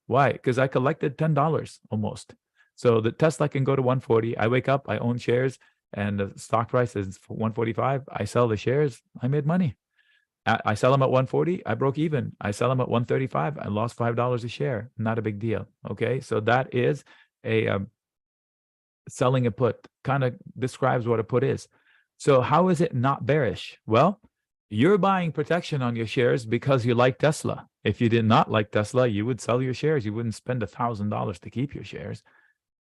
Why? Because I collected $10 almost. So the Tesla can go to 140. I wake up, I own shares, and the stock price is 145. I sell the shares, I made money. I sell them at 140, I broke even. I sell them at 135, I lost $5 a share. Not a big deal. Okay, so that is a selling a put. Kind of describes what a put is. So how is it not bearish? Well, you're buying protection on your shares because you like Tesla. If you did not like Tesla, you would sell your shares. You wouldn't spend $1,000 to keep your shares.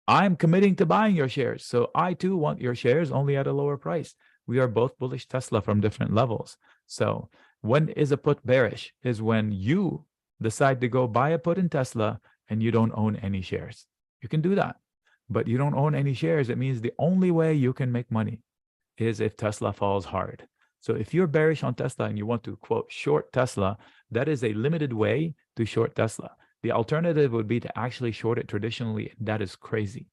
I'm committing to buying your shares. So I too want your shares only at a lower price. We are both bullish Tesla from different levels. So when is a put bearish? Is when you decide to go buy a put in Tesla and you don't own any shares. You can do that, but you don't own any shares. It means the only way you can make money is if Tesla falls hard. So if you're bearish on Tesla and you want to, quote, short Tesla, that is a limited way to short Tesla. The alternative would be to actually short it traditionally. That is crazy.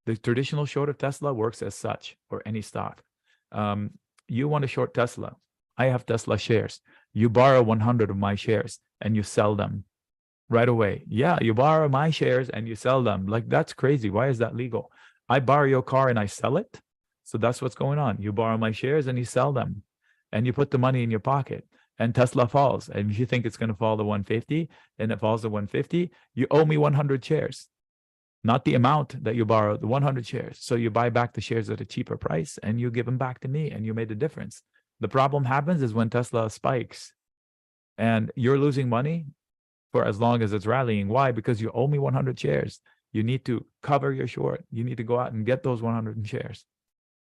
The traditional short of Tesla works as such, or any stock. You want to short Tesla. I have Tesla shares. You borrow 100 of my shares and you sell them right away. Yeah, you borrow my shares and you sell them. Like, that's crazy. Why is that legal? I borrow your car and I sell it. So that's what's going on. You borrow my shares and you sell them and you put the money in your pocket, and Tesla falls. And if you think it's going to fall to 150 and it falls to 150, you owe me 100 shares, not the amount that you borrowed, the 100 shares. So you buy back the shares at a cheaper price and you give them back to me, and you made a difference. The problem happens is when Tesla spikes and you're losing money for as long as it's rallying. Why? Because you owe me 100 shares. You need to cover your short. You need to go out and get those 100 shares.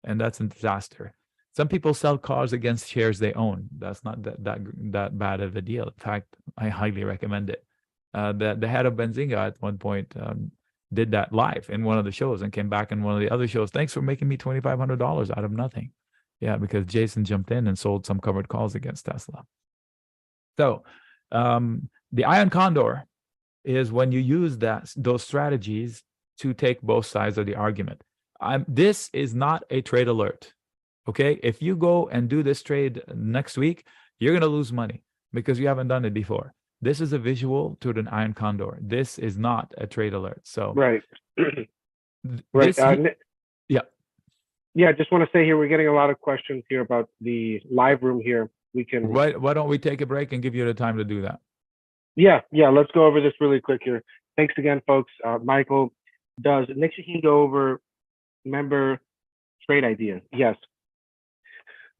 And that's a disaster. Some people sell cars against shares they own. That's not that bad of a deal. In fact, I highly recommend it. The head of Benzinga at one point did that live in one of the shows and came back in one of the other shows. Thanks for making me $2,500 out of nothing. Yeah, because Jason jumped in and sold some covered calls against Tesla. So the Iron Condor is when you use those strategies to take both sides of the argument. This is not a trade alert. Okay, if you go and do this trade next week, you're going to lose money because you haven't done it before. This is a visual to an Iron Condor. This is not a trade alert. So right. Right. Yeah. Yeah, I just want to say here, we're getting a lot of questions here about the live room here. We can. Why don't we take a break and give you the time to do that? Yeah, let's go over this really quick here. Thanks again, folks. Michael, does Nic Chahine go over member trade ideas? Yes.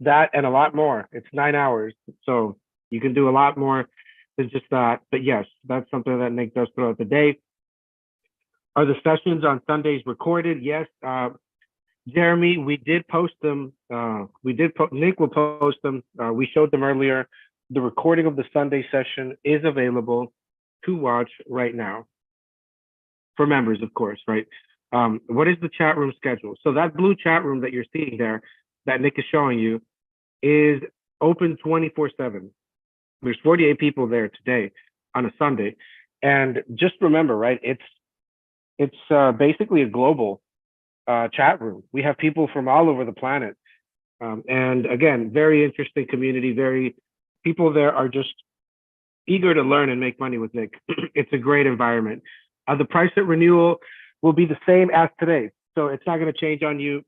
That and a lot more. It's 9 hours, so you can do a lot more than just that. But yes, that's something that Nick does throughout the day. Are the sessions on Sundays recorded? Yes. Jeremy, we did post them. Nick will post them. We showed them earlier. The recording of the Sunday session is available to watch right now for members, of course, right? What is the chat room schedule? So that blue chat room that you're seeing there, that Nick is showing you, is open 24/7. There's 48 people there today on a Sunday. And just remember, right, it's basically a global chat room. We have people from all over the planet. And again, very interesting community, people there are just eager to learn and make money with Nick. It's a great environment. The price at renewal will be the same as today. So it's not going to change on you.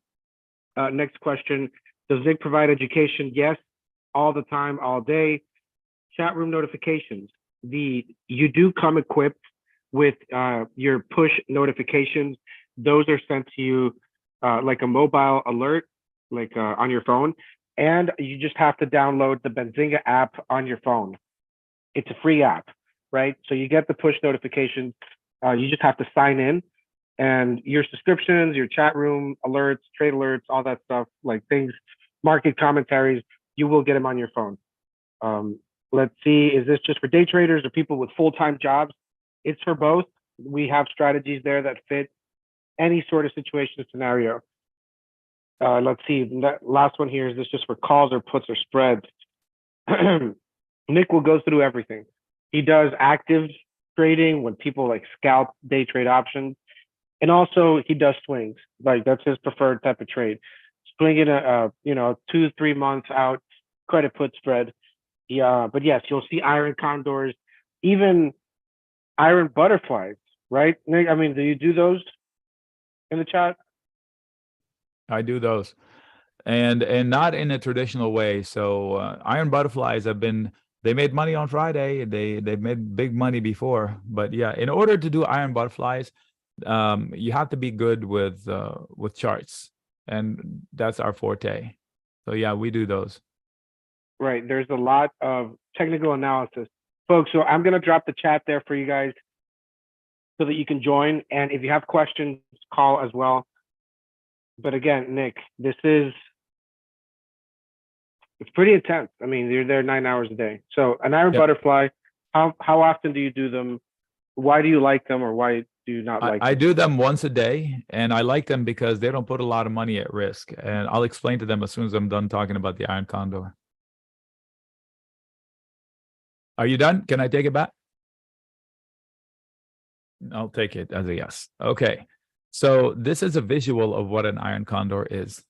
Next question, does Nick provide education? Yes, all the time, all day. Chat room notifications. You do come equipped with your push notifications. Those are sent to you like a mobile alert, like on your phone. And you just have to download the Benzinga app on your phone. It's a free app, right? So you get the push notifications. You just have to sign in, and your subscriptions, your chat room alerts, trade alerts, all that stuff, like things, market commentaries, you will get them on your phone. Let's see, is this just for day traders or people with full-time jobs? It's for both. We have strategies there that fit any sort of situation scenario. Let's see, that last one here, is this just for calls or puts or spreads? Nick will go through everything. He does active trading when people like scalp day trade options. And also he does swings. Like that's his preferred type of trade. Swinging a 2-3 months out credit put spread. Yeah, but yes, you'll see iron condors, even iron butterflies, right? Nick, I mean, do you do those in the chat? I do those, and not in a traditional way. So iron butterflies they made money on Friday. They've made big money before, but yeah, in order to do iron butterflies, you have to be good with charts, and that's our forte. So yeah, we do those. Right. There's a lot of technical analysis, folks. So I'm going to drop the chat there for you guys so that you can join. And if you have questions, call as well. But again, Nick, it's pretty intense. I mean, you're there 9 hours a day. So an iron butterfly, how often do you do them? Why do you like them, or why Do you not like I them? do them once a day, and I like them because they don't put a lot of money at risk. And I'll explain to them as soon as I'm done talking about the Iron Condor. Are you done? Can I take it back? I'll take it as a yes. Okay. So this is a visual of what an Iron Condor is.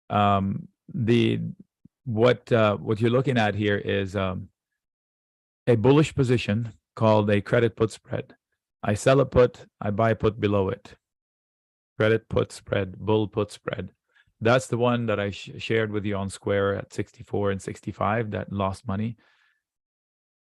The what you're looking at here is a bullish position called a credit put spread. I sell a put, I buy a put below it. Credit put spread, bull put spread. That's the one that I shared with you on Square at 64 and 65 that lost money,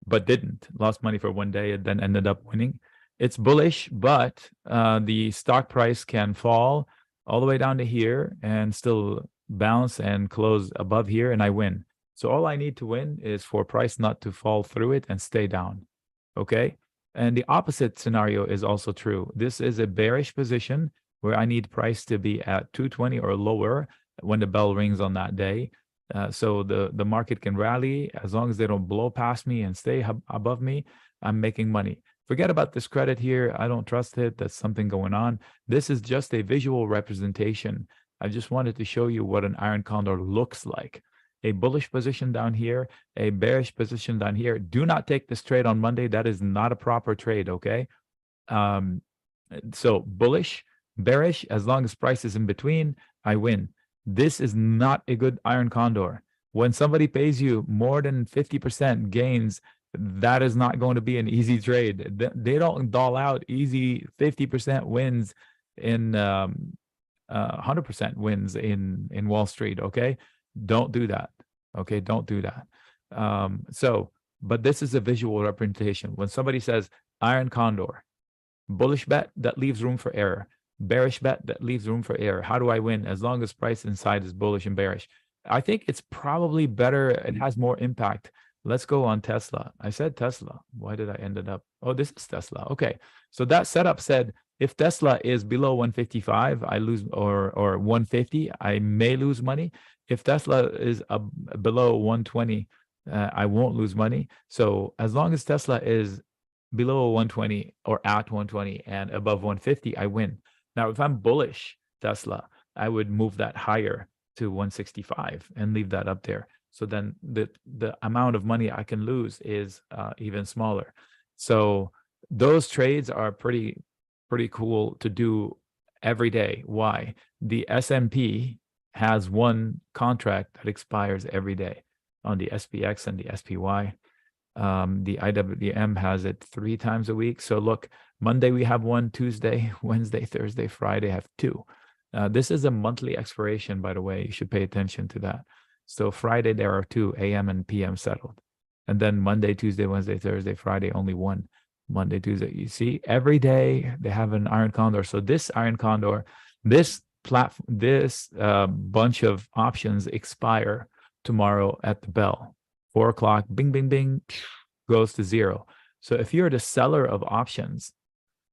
but didn't. Lost money for one day and then ended up winning. It's bullish, but the stock price can fall all the way down to here and still bounce and close above here, and I win. So all I need to win is for price not to fall through it and stay down. Okay? And the opposite scenario is also true. This is a bearish position where I need price to be at 220 or lower when the bell rings on that day. So the market can rally as long as they don't blow past me and stay above me. I'm making money. Forget about this credit here. I don't trust it. That's something going on. This is just a visual representation. I just wanted to show you what an Iron Condor looks like. A bullish position down here, a bearish position down here. Do not take this trade on Monday. That is not a proper trade, okay? So bullish, bearish, as long as price is in between, I win. This is not a good Iron Condor. When somebody pays you more than 50% gains, that is not going to be an easy trade. They don't doll out easy 50% wins in 100% wins in Wall Street, okay? Don't do that, okay? Don't do that. But this is a visual representation. When somebody says Iron Condor, bullish bet, that leaves room for error. Bearish bet, that leaves room for error. How do I win? As long as price inside is bullish and bearish. I think it's probably better. It has more impact. Let's go on Tesla. I said Tesla. Why did I end it up? Oh, this is Tesla. Okay. So that setup said, if Tesla is below 155, I lose, or 150, I may lose money. If Tesla is below 120, I won't lose money. So as long as Tesla is below 120 or at 120 and above 150, I win. Now, if I'm bullish Tesla, I would move that higher to 165 and leave that up there. So then the amount of money I can lose is even smaller. So those trades are pretty cool to do every day. Why? The S&P has one contract that expires every day on the SPX and the SPY. The IWM has it 3 times a week. So look, Monday we have one, Tuesday, Wednesday, Thursday, Friday have 2. This is a monthly expiration, by the way. You should pay attention to that. So Friday, there are 2, AM and PM settled. And then Monday, Tuesday, Wednesday, Thursday, Friday, only 1. Monday, Tuesday. You see, every day they have an Iron Condor. So this Iron Condor, this platform, this bunch of options expire tomorrow at the bell. 4 o'clock, bing, bing, bing, goes to 0. So if you're the seller of options,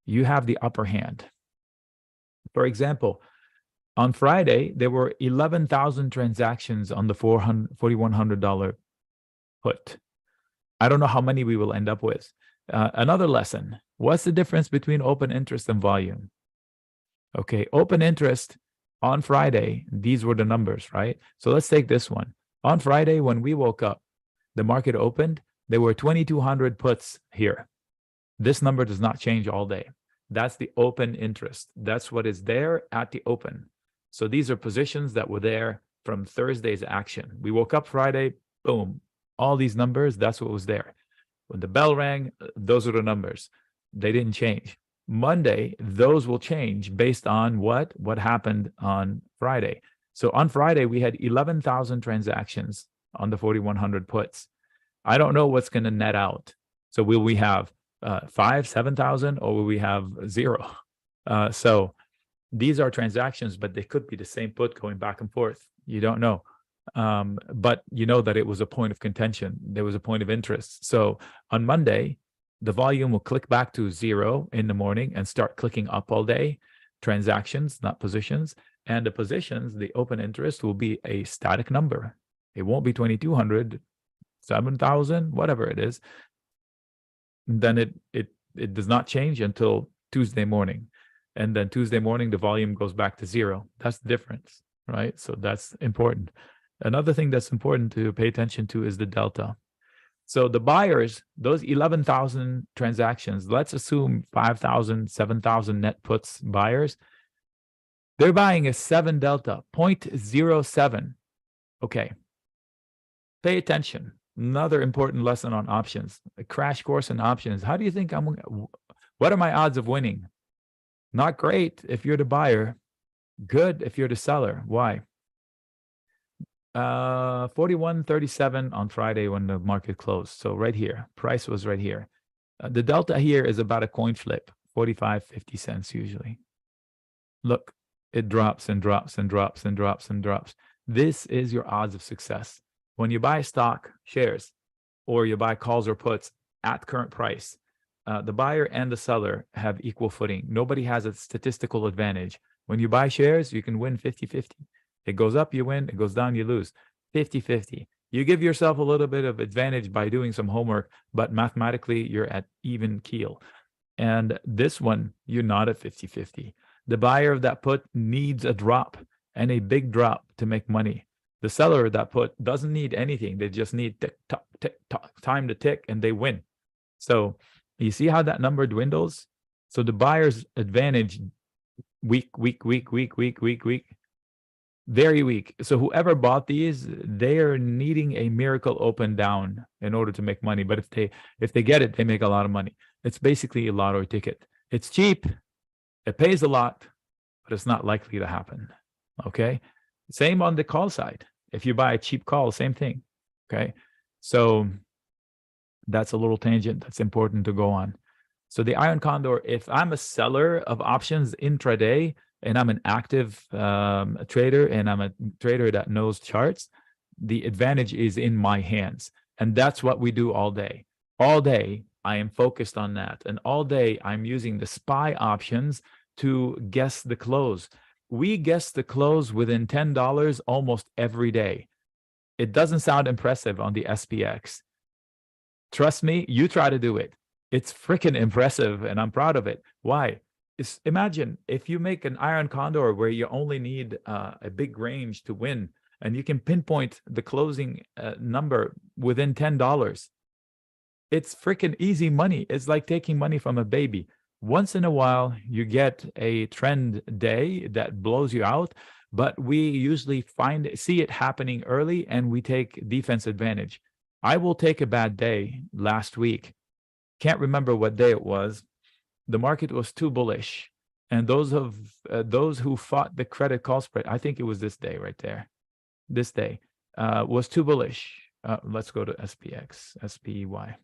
you have the upper hand. For example, on Friday, there were 11,000 transactions on the $4,100 put. I don't know how many we will end up with. Another lesson, what's the difference between open interest and volume? Okay, open interest on Friday, these were the numbers, right? So let's take this one. On Friday, when we woke up, the market opened, there were 2,200 puts here. This number does not change all day. That's the open interest. That's what is there at the open. So these are positions that were there from Thursday's action. We woke up Friday, boom, all these numbers, that's what was there. When the bell rang, those are the numbers. They didn't change. Monday, those will change based on what happened on Friday. So on Friday, we had 11,000 transactions on the 4,100 puts. I don't know what's going to net out. So will we have 5, 7,000, or will we have 0? So these are transactions, but they could be the same put going back and forth. You don't know. But you know that it was a point of contention. There was a point of interest. So on Monday, the volume will click back to 0 in the morning and start clicking up all day. Transactions, not positions. And the positions, the open interest will be a static number. It won't be 2,200, 7,000, whatever it is. Then it does not change until Tuesday morning. And then Tuesday morning, the volume goes back to zero. That's the difference, right? So that's important. Another thing that's important to pay attention to is the delta. So the buyers, those 11,000 transactions, let's assume 5,000, 7,000 net puts buyers, they're buying a 7 delta, 0.07. Okay. Pay attention. Another important lesson on options, a crash course in options. How do you think what are my odds of winning? Not great if you're the buyer, good if you're the seller. Why? 41.37 on Friday when the market closed. So right here, price was right here. The delta here is about a coin flip, 45, 50 cents usually. Look, it drops and drops and drops and drops and drops. This is your odds of success. When you buy stock shares or you buy calls or puts at current price, the buyer and the seller have equal footing. Nobody has a statistical advantage. When you buy shares, you can win 50-50. It goes up, you win. It goes down, you lose. 50-50. You give yourself a little bit of advantage by doing some homework, but mathematically, you're at even keel. And this one, you're not at 50-50. The buyer of that put needs a drop and a big drop to make money. The seller of that put doesn't need anything. They just need tick, tock, time to tick, and they win. So you see how that number dwindles? So the buyer's advantage, weak, very weak. So whoever bought these, they are needing a miracle open down in order to make money. But if they get it, they make a lot of money. It's basically a lottery ticket. It's cheap. It pays a lot, but it's not likely to happen. Okay. Same on the call side. If you buy a cheap call, same thing. Okay. So that's a little tangent that's important to go on. So the Iron Condor, if I'm a seller of options intraday and I'm an active trader and I'm a trader that knows charts, the advantage is in my hands. And that's what we do all day. All day, I am focused on that. And all day, I'm using the SPY options to guess the close. We guess the close within $10 almost every day. It doesn't sound impressive on the SPX. Trust me, you try to do it. It's freaking impressive, and I'm proud of it. Why? Imagine if you make an Iron Condor where you only need a big range to win, and you can pinpoint the closing number within $10. It's freaking easy money. It's like taking money from a baby. Once in a while, you get a trend day that blows you out, but we usually see it happening early, and we take defense advantage. I will take a bad day last week. Can't remember what day it was. The market was too bullish. And those who fought the credit call spread, I think it was this day right there. This day was too bullish. Let's go to SPX, SPY.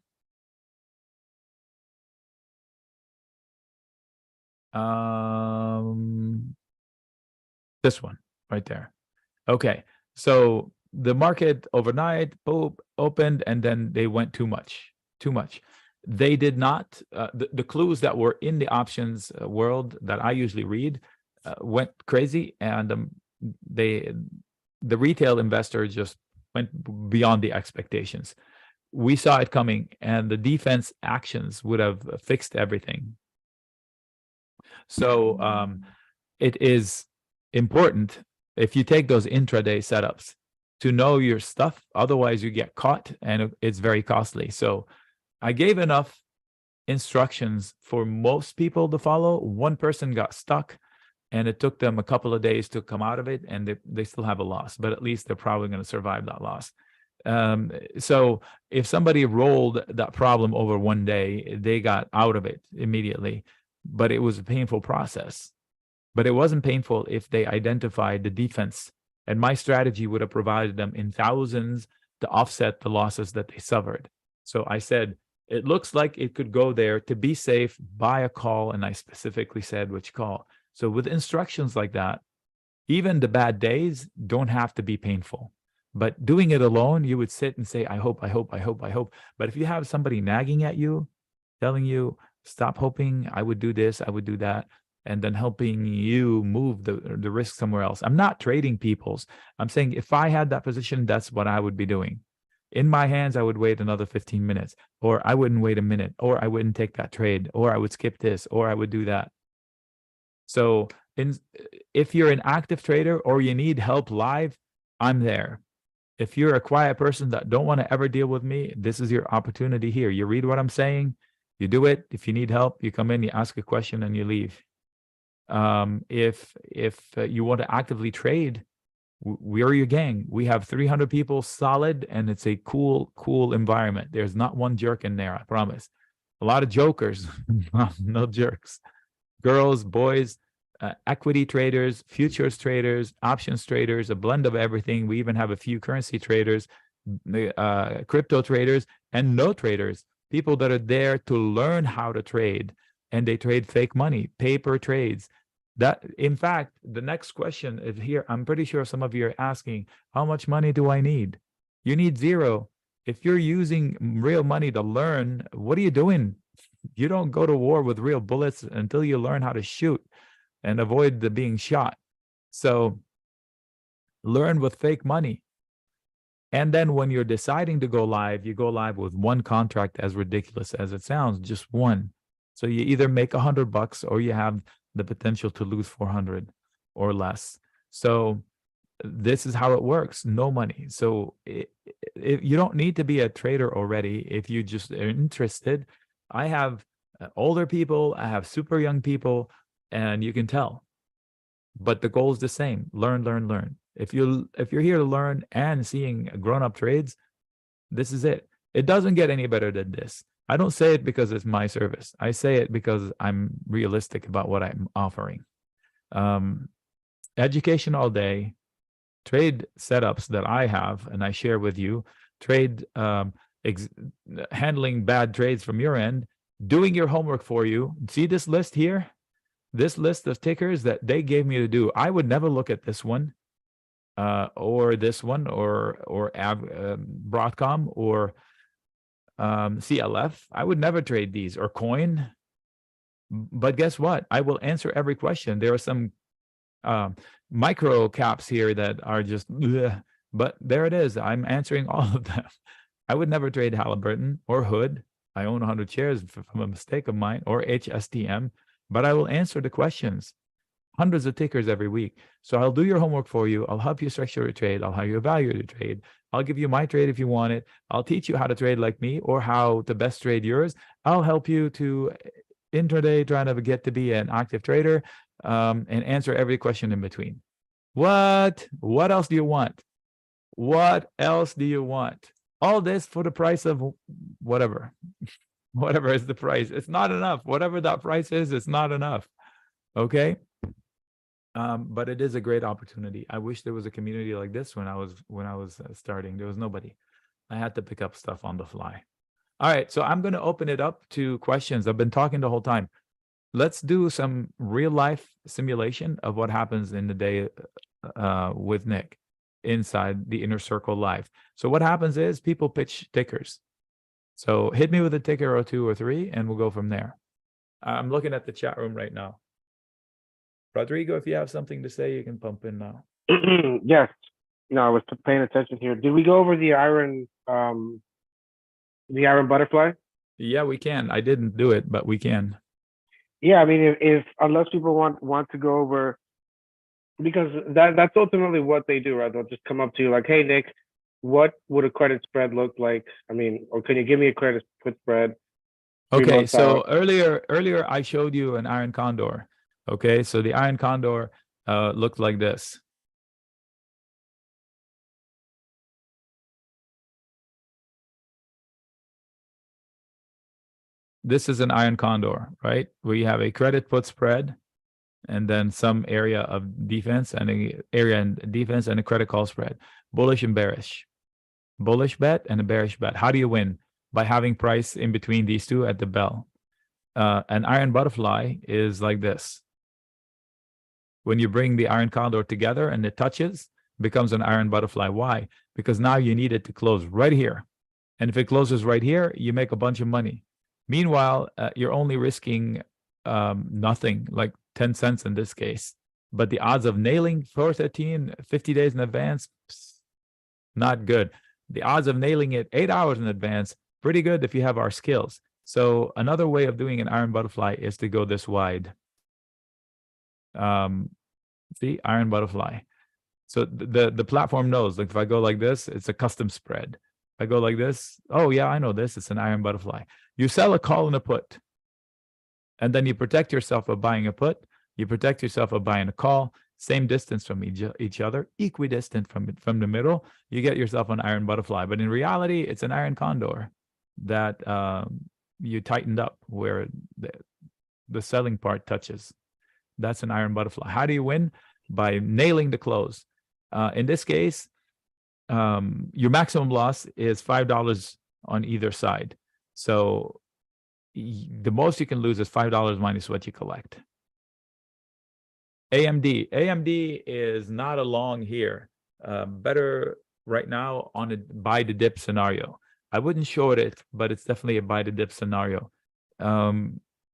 This one right there. Okay. So the market overnight opened, and then they went too much. They did not, the clues that were in the options world that I usually read went crazy, and the retail investor just went beyond the expectations. We saw it coming, and the defense actions would have fixed everything. So it is important, if you take those intraday setups, to know your stuff. Otherwise, you get caught, and it's very costly. So I gave enough instructions for most people to follow. One person got stuck, and it took them a couple of days to come out of it, and they still have a loss, but at least they're probably going to survive that loss. So if somebody rolled that problem over one day, they got out of it immediately, but it was a painful process. But it wasn't painful if they identified the defense, and my strategy would have provided them in thousands to offset the losses that they suffered. So I said, it looks like it could go there. To be safe, buy a call, and I specifically said which call. So with instructions like that, even the bad days don't have to be painful. But doing it alone, you would sit and say, I hope. But if you have somebody nagging at you, telling you, stop hoping, I would do this, I would do that, and then helping you move the risk somewhere else. I'm not trading people's. I'm saying if I had that position, that's what I would be doing. In my hands, I would wait another 15 minutes, or I wouldn't wait a minute, or I wouldn't take that trade, or I would skip this, or I would do that. So if you're an active trader or you need help live, I'm there. If you're a quiet person that don't want to ever deal with me, this is your opportunity here. You read what I'm saying, you do it. If you need help, you come in, you ask a question, and you leave. If you want to actively trade, we are your gang. We have 300 people solid, and it's a cool environment. There's not one jerk in there, I promise. A lot of jokers, no jerks. Girls, boys, equity traders, futures traders, options traders, a blend of everything. We even have a few currency traders, crypto traders, and no traders, people that are there to learn how to trade, and they trade fake money, paper trades. That, in fact, the next question is here. I'm pretty sure some of you are asking, how much money do I need? You need zero. If you're using real money to learn, what are you doing? You don't go to war with real bullets until you learn how to shoot and avoid the being shot. So learn with fake money. And then when you're deciding to go live, you go live with one contract, as ridiculous as it sounds, just one. So you either make $100 or you have the potential to lose 400 or less. So this is how it works. No money. So you don't need to be a trader already. If you just are interested, I have older people, I have super young people, and you can tell. But the goal is the same: learn, learn, learn. If you're here to learn and seeing grown-up trades, this is it. It doesn't get any better than this. I don't say it because it's my service. I say it because I'm realistic about what I'm offering. Education all day, trade setups that I have and I share with you, trade handling bad trades from your end, doing your homework for you. See this list here? This list of tickers that they gave me to do. I would never look at this one, or this one, or Broadcom, or CLF. I would never trade these, or Coin. But guess what? I will answer every question. There are some micro caps here that are just, bleh, but there it is. I'm answering all of them. I would never trade Halliburton or Hood. I own 100 shares from a mistake of mine, or HSTM, but I will answer the questions. Hundreds of tickers every week. So I'll do your homework for you. I'll help you structure your trade. I'll help you evaluate your trade. I'll give you my trade if you want it. I'll teach you how to trade like me, or how to best trade yours. I'll help you to intraday, trying to get to be an active trader, and answer every question in between. What else do you want? What else do you want? All this for the price of whatever. Whatever is the price. It's not enough. Whatever that price is, it's not enough. Okay. But it is a great opportunity. I wish there was a community like this when I was starting. There was nobody. I had to pick up stuff on the fly. All right, so I'm going to open it up to questions. I've been talking the whole time. Let's do some real life simulation of what happens in the day with Nic inside the Inner Circle Live. So what happens is people pitch tickers. So hit me with a ticker or two or three, and we'll go from there. I'm looking at the chat room right now. Rodrigo, if you have something to say, you can pump in now. Yes. No, I was paying attention here. Did we go over the iron butterfly? Yeah, we can. I didn't do it, but we can. Yeah, I mean, if unless people want to go over, because that's ultimately what they do, right? They'll just come up to you like, "Hey, Nic, what would a credit spread look like? I mean, or can you give me a credit spread?" Okay, so earlier I showed you an iron condor. Okay, so the iron condor looked like this. This is an iron condor, right? We have a credit put spread, and then some area of defense, and a area in defense, and a credit call spread. Bullish and bearish. Bullish bet and a bearish bet. How do you win? By having price in between these two at the bell. An iron butterfly is like this. When you bring the iron condor together and it touches, becomes an iron butterfly. Why? Because now you need it to close right here. And if it closes right here, you make a bunch of money. Meanwhile, you're only risking nothing, like 10 cents in this case. But the odds of nailing 413 50 days in advance, not good. The odds of nailing it 8 hours in advance, pretty good if you have our skills. So another way of doing an iron butterfly is to go this wide. See, iron butterfly. So the platform knows, like if I go like this, it's a custom spread. If I go like this, oh yeah, I know this, it's an iron butterfly. You sell a call and a put, and then you protect yourself by buying a put. You protect yourself by buying a call, same distance from each other, equidistant from the middle. You get yourself an iron butterfly. But in reality, it's an iron condor that you tightened up where the selling part touches. That's an iron butterfly. How do you win? By nailing the close. In this case, your maximum loss is $5 on either side. So the most you can lose is $5 minus what you collect. AMD is not along here. Better right now on a buy the dip scenario. I wouldn't short it, but it's definitely a buy the dip scenario.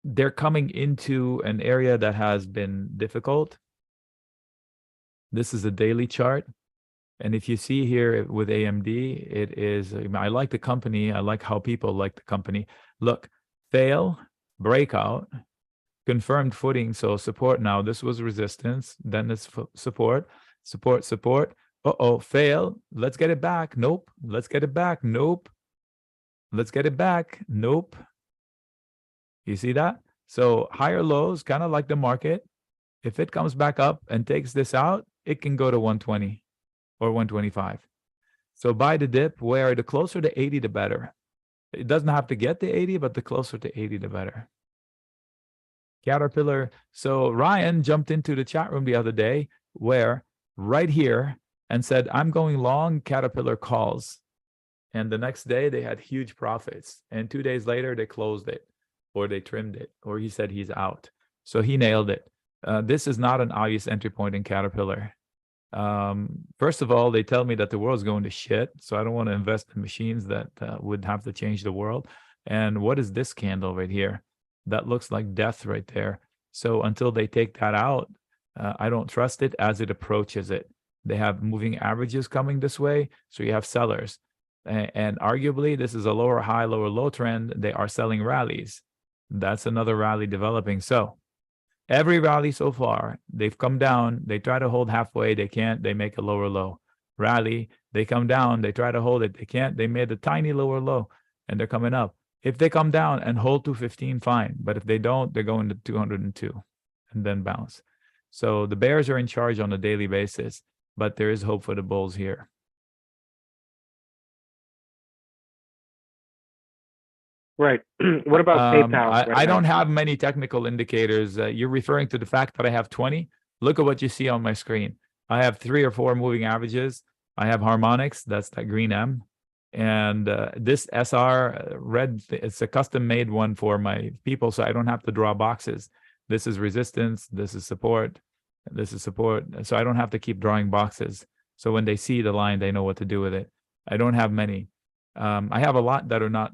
They're coming into an area that has been difficult. This is a daily chart. And if you see here with AMD, it is, I like the company. I like how people like the company. Look, fail, breakout, confirmed footing. So support now. This was resistance. Then it's support, support, support. Uh-oh, fail. Let's get it back. Nope. Let's get it back. Nope. Let's get it back. Nope. You see that? So higher lows, kind of like the market. If it comes back up and takes this out, it can go to 120 or 125. So buy the dip where the closer to 80, the better. It doesn't have to get to 80, but the closer to 80, the better. Caterpillar. So Ryan jumped into the chat room the other day where right here and said, I'm going long, Caterpillar calls. And the next day they had huge profits. And 2 days later, they closed it or they trimmed it, or he said he's out. So he nailed it. This is not an obvious entry point in Caterpillar. First of all, they tell me that the world's going to shit. So I don't want to invest in machines that would have to change the world. And what is this candle right here? That looks like death right there. So until they take that out, I don't trust it as it approaches it. They have moving averages coming this way. So you have sellers. And arguably, this is a lower high, lower low trend. They are selling rallies. That's another rally developing. So every rally so far, they've come down. They try to hold halfway. They can't. They make a lower low. Rally, they come down. They try to hold it. They can't. They made a tiny lower low, and they're coming up. If they come down and hold 215, fine. But if they don't, they're going to 202 and then bounce. So the bears are in charge on a daily basis, but there is hope for the bulls here. Right. What about PayPal? I don't have many technical indicators. You're referring to the fact that I have 20. Look at what you see on my screen. I have 3 or 4 moving averages. I have harmonics. That's that green M. And this SR red, it's a custom made one for my people, so I don't have to draw boxes. This is resistance. This is support. This is support. So I don't have to keep drawing boxes. So when they see the line, they know what to do with it. I don't have many. I have a lot that are not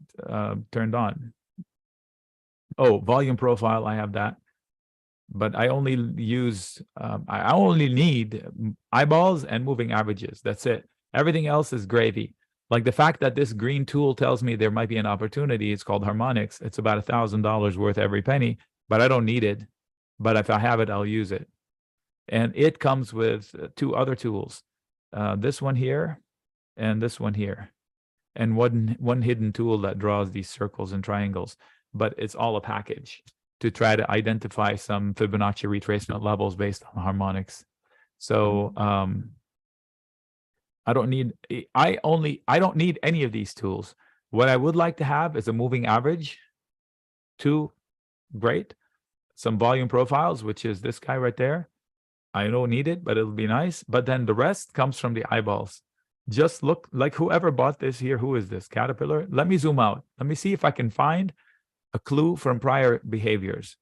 turned on. Oh, volume profile, I have that. But I only use, I only need eyeballs and moving averages. That's it. Everything else is gravy. Like the fact that this green tool tells me there might be an opportunity. It's called harmonics. It's about $1,000 worth every penny, but I don't need it. But if I have it, I'll use it. And it comes with 2 other tools. This one here and this one here. And one hidden tool that draws these circles and triangles, but it's all a package to try to identify some Fibonacci retracement levels based on harmonics. So I don't need any of these tools. What I would like to have is a moving average, 2, great, some volume profiles, which is this guy right there. I don't need it, but it'll be nice. But then the rest comes from the eyeballs. Just look like whoever bought this here. Who is this? Caterpillar? Let me zoom out. Let me see if I can find a clue from prior behaviors.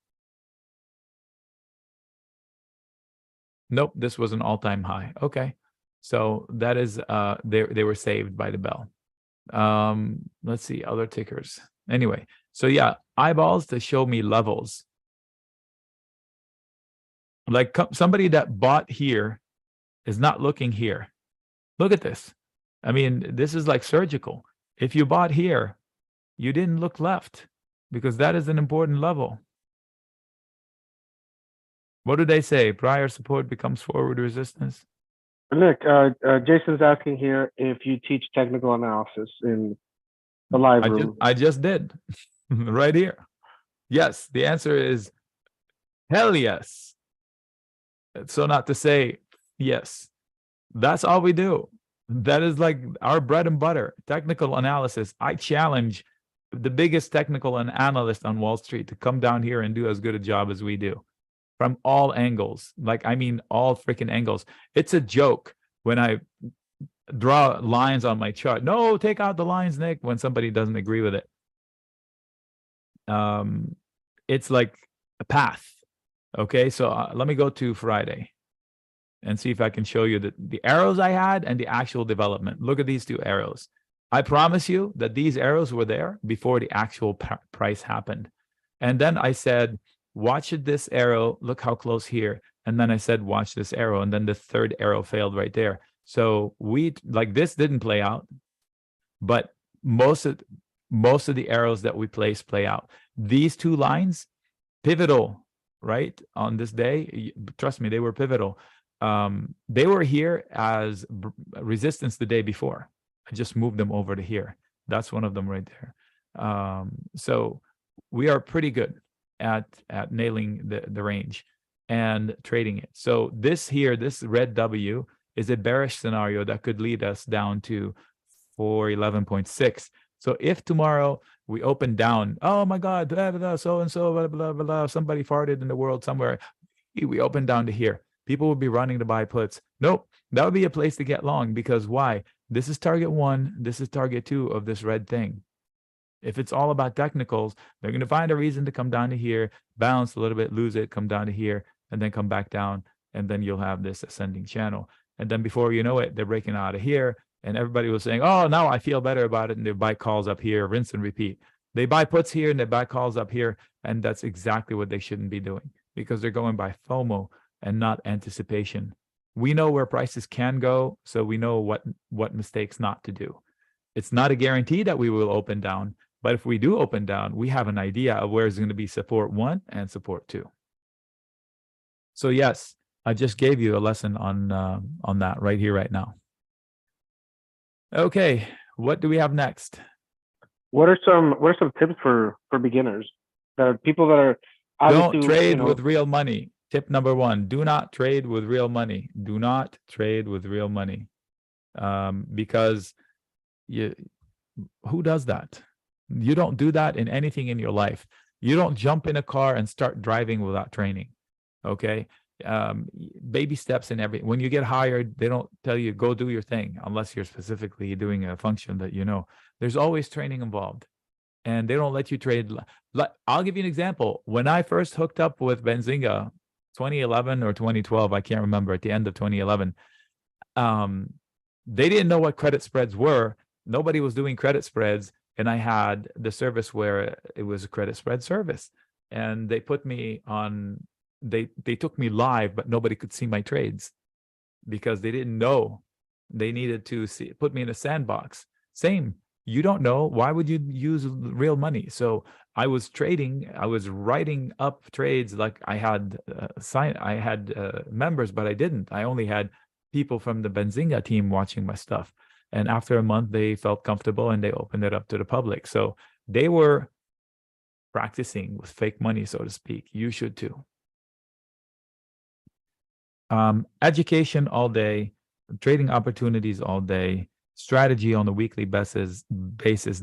Nope, this was an all-time high. Okay. So that is, they were saved by the bell. Let's see, other tickers. Anyway, so yeah, eyeballs to show me levels. Like somebody that bought here is not looking here. Look at this. I mean, this is like surgical. If you bought here, you didn't look left because that is an important level. What do they say? Prior support becomes forward resistance. Nick, Jason's asking here if you teach technical analysis in the live room. I just did right here. Yes, the answer is hell yes. So not to say yes. That's all we do. That is like our bread and butter, technical analysis. I challenge the biggest technical analyst on Wall Street to come down here and do as good a job as we do from all angles. Like, I mean, all freaking angles. It's a joke when I draw lines on my chart. No, take out the lines, Nick, when somebody doesn't agree with it. It's like a path. Okay, so let me go to Friday and see if I can show you the arrows I had and the actual development. Look at these two arrows. I promise you that these arrows were there before the actual price happened. And then I said, watch this arrow, look how close here. And then I said, watch this arrow. And then the third arrow failed right there. So like this didn't play out, but most of the arrows that we place play out. These two lines, pivotal, right? On this day, trust me, they were pivotal. They were here as resistance the day before. I just moved them over to here. That's one of them right there. So we are pretty good at nailing the range and trading it. So this red W is a bearish scenario that could lead us down to 411.6. So if tomorrow we open down, oh my God, blah, blah, so and so, blah, blah, blah, somebody farted in the world somewhere. We open down to here. People will be running to buy puts. Nope, that would be a place to get long because why? This is target 1, this is target 2 of this red thing. If it's all about technicals, they're going to find a reason to come down to here, bounce a little bit, lose it, come down to here, and then come back down, and then you'll have this ascending channel. And then before you know it, they're breaking out of here, and everybody was saying, oh, now I feel better about it, and they buy calls up here, rinse and repeat. They buy puts here, and they buy calls up here, and that's exactly what they shouldn't be doing because they're going by FOMO and not anticipation. We know where prices can go, so we know what mistakes not to do. It's not a guarantee that we will open down, but if we do open down, we have an idea of where is going to be support 1 and support 2. So yes, I just gave you a lesson on that right here, right now. Okay, what do we have next? What are some tips for beginners? That are people that are don't trade with real money. Tip number 1: do not trade with real money. Do not trade with real money, because who does that? You don't do that in anything in your life. You don't jump in a car and start driving without training. Okay, baby steps in every. When you get hired, they don't tell you go do your thing unless you're specifically doing a function that you know. There's always training involved, and they don't let you trade. I'll give you an example. When I first hooked up with Benzinga, 2011 or 2012, I can't remember. At the end of 2011, they didn't know what credit spreads were. Nobody was doing credit spreads, and I had the service where it was a credit spread service, and they put me on. They took me live, but nobody could see my trades because they didn't know. They needed to put me in a sandbox. Same. You don't know. Why would you use real money? So I was trading. I was writing up trades like I had members, but I didn't. I only had people from the Benzinga team watching my stuff. And after a month, they felt comfortable and they opened it up to the public. So they were practicing with fake money, so to speak. You should too. Education all day, trading opportunities all day, strategy on a weekly basis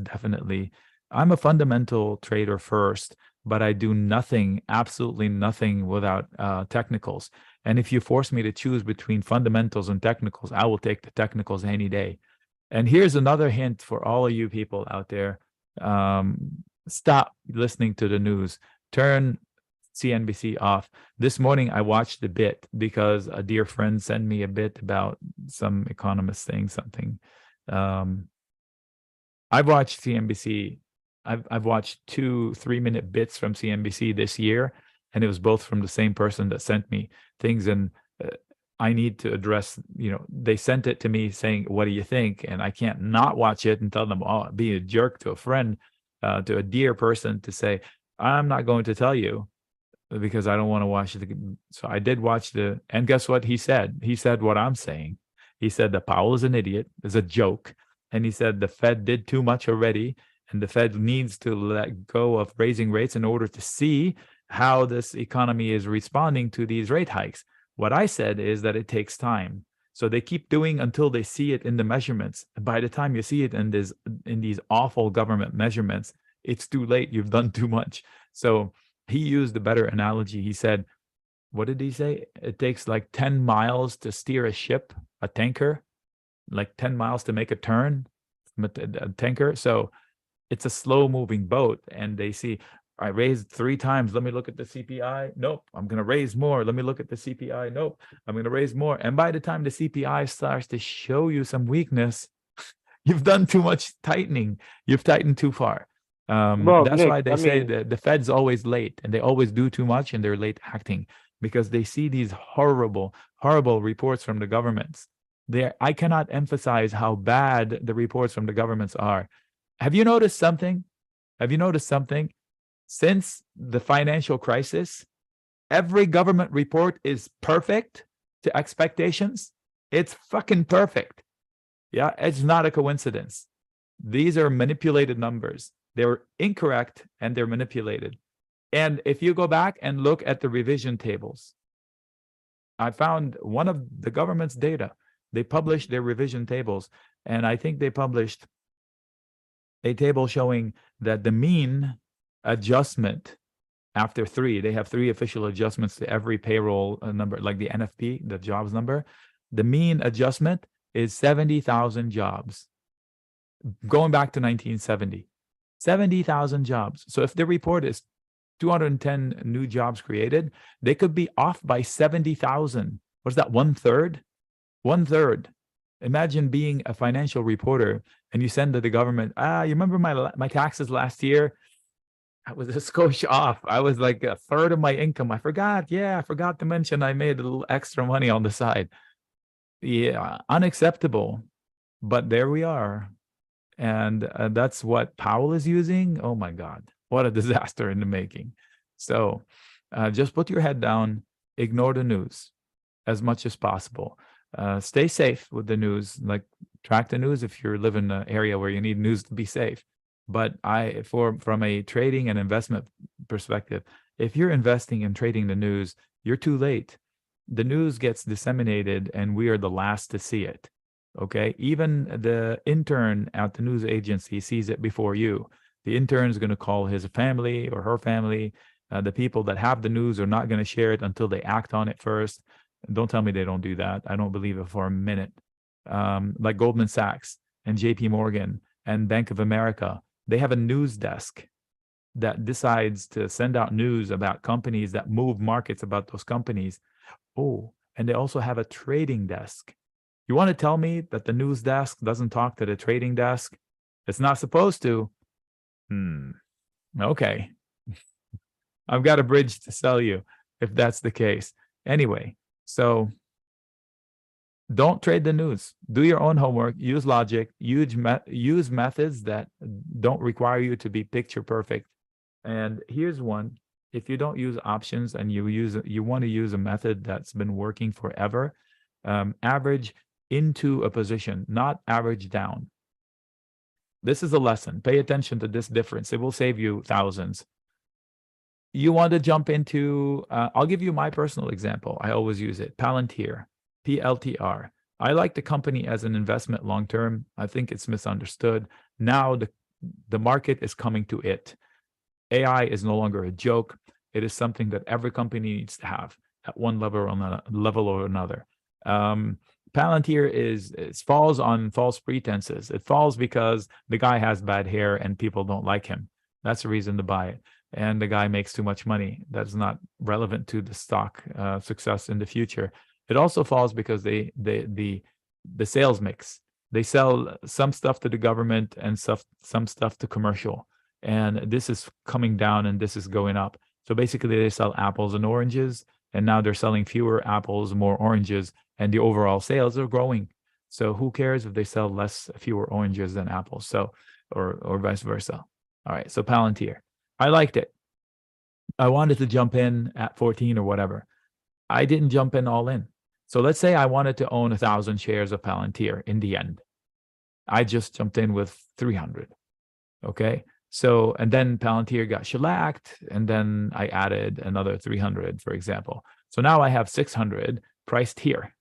definitely. I'm a fundamental trader first, but I do nothing, absolutely nothing without technicals. And if you force me to choose between fundamentals and technicals, I will take the technicals any day. And here's another hint for all of you people out there. Stop listening to the news. Turn CNBC off. This morning, I watched a bit because a dear friend sent me a bit about some economist saying something. I've watched CNBC. I've watched 2 3-minute bits from CNBC this year, and it was both from the same person that sent me things. And I need to address, they sent it to me saying, what do you think? And I can't not watch it and tell them, oh, be a jerk to a friend, to a dear person, to say, I'm not going to tell you because I don't want to watch it. So I did watch and guess what he said? He said what I'm saying. He said that Powell is an idiot, is a joke. And he said the Fed did too much already, and the Fed needs to let go of raising rates in order to see how this economy is responding to these rate hikes. What I said is that it takes time. So they keep doing until they see it in the measurements. By the time you see it in these awful government measurements, it's too late. You've done too much. So he used a better analogy. He said, what did he say? It takes like 10 miles to steer a ship, a tanker, like 10 miles to make a turn, a tanker. So it's a slow moving boat. And they see, I raised 3 times. Let me look at the CPI. Nope. I'm going to raise more. Let me look at the CPI. Nope. I'm going to raise more. And by the time the CPI starts to show you some weakness, you've done too much tightening. You've tightened too far. Well, That's Nic, why they say that the Fed's always late, and they always do too much, and they're late acting because they see these horrible, horrible reports from the governments. I cannot emphasize how bad the reports from the governments are. Have you noticed something? Have you noticed something? Since the financial crisis, every government report is perfect to expectations. It's fucking perfect. Yeah, it's not a coincidence. These are manipulated numbers. They're incorrect and they're manipulated. And if you go back and look at the revision tables, I found one of the government's data. They published their revision tables, and I think they published a table showing that the mean adjustment after 3, they have 3 official adjustments to every payroll number, like the NFP, the jobs number. The mean adjustment is 70,000 jobs. Going back to 1970, 70,000 jobs. So if the report is 210 new jobs created, they could be off by 70,000. What's that, 1/3? 1/3. Imagine being a financial reporter and you send to the government, you remember my taxes last year? I was a skosh off. I was like 1/3 of my income. I forgot. Yeah, I forgot to mention I made a little extra money on the side. Yeah, unacceptable. But there we are. And that's what Powell is using. Oh my God, what a disaster in the making. So just put your head down, ignore the news as much as possible. Stay safe with the news, like track the news if you live in an area where you need news to be safe. But from a trading and investment perspective, if you're investing and trading the news, you're too late. The news gets disseminated and we are the last to see it. Okay, even the intern at the news agency sees it before you. The intern is going to call his family or her family. The people that have the news are not going to share it until they act on it first. Don't tell me they don't do that. I don't believe it for a minute. Like Goldman Sachs and JP Morgan and Bank of America, they have a news desk that decides to send out news about companies that move markets about those companies. Oh, and they also have a trading desk. You want to tell me that the news desk doesn't talk to the trading desk? It's not supposed to. Okay. I've got a bridge to sell you if that's the case. Anyway, so don't trade the news. Do your own homework. Use logic. Use methods that don't require you to be picture perfect. And here's one. If you don't use options and you want to use a method that's been working forever, average into a position, not average down. This is a lesson. Pay attention to this difference. It will save you thousands. You want to jump into, I'll give you my personal example. I always use it. Palantir, PLTR. I like the company as an investment long-term. I think it's misunderstood. Now the market is coming to it. AI is no longer a joke. It is something that every company needs to have at one level or another. Palantir falls on false pretenses. It falls because the guy has bad hair and people don't like him. That's the reason to buy it. And the guy makes too much money. That's not relevant to the stock success in the future. It also falls because the sales mix. They sell some stuff to the government and some stuff to commercial. And this is coming down and this is going up. So basically they sell apples and oranges, And now they're selling fewer apples, more oranges, and the overall sales are growing. So who cares if they sell fewer oranges than apples? So, or vice versa. All right. So Palantir, I liked it. I wanted to jump in at 14 or whatever. I didn't jump in all in. So let's say I wanted to own 1,000 shares of Palantir in the end. I just jumped in with 300. Okay. So, and then Palantir got shellacked, and then I added another 300, for example. So now I have 600 priced here.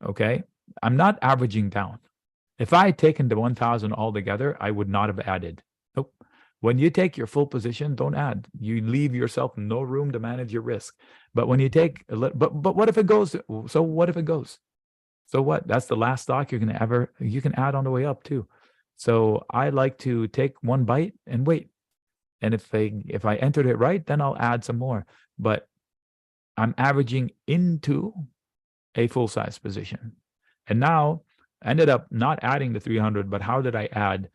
Okay. I'm not averaging down. If I had taken the 1,000 altogether, I would not have added. Nope. When you take your full position, don't add. You leave yourself no room to manage your risk. But when you take but what if it goes? So what if it goes? So what? That's the last stock you can add on the way up too. So I like to take one bite and wait. And if I entered it right, then I'll add some more. But I'm averaging into a full size position. And now I ended up not adding the 300, but how did I add?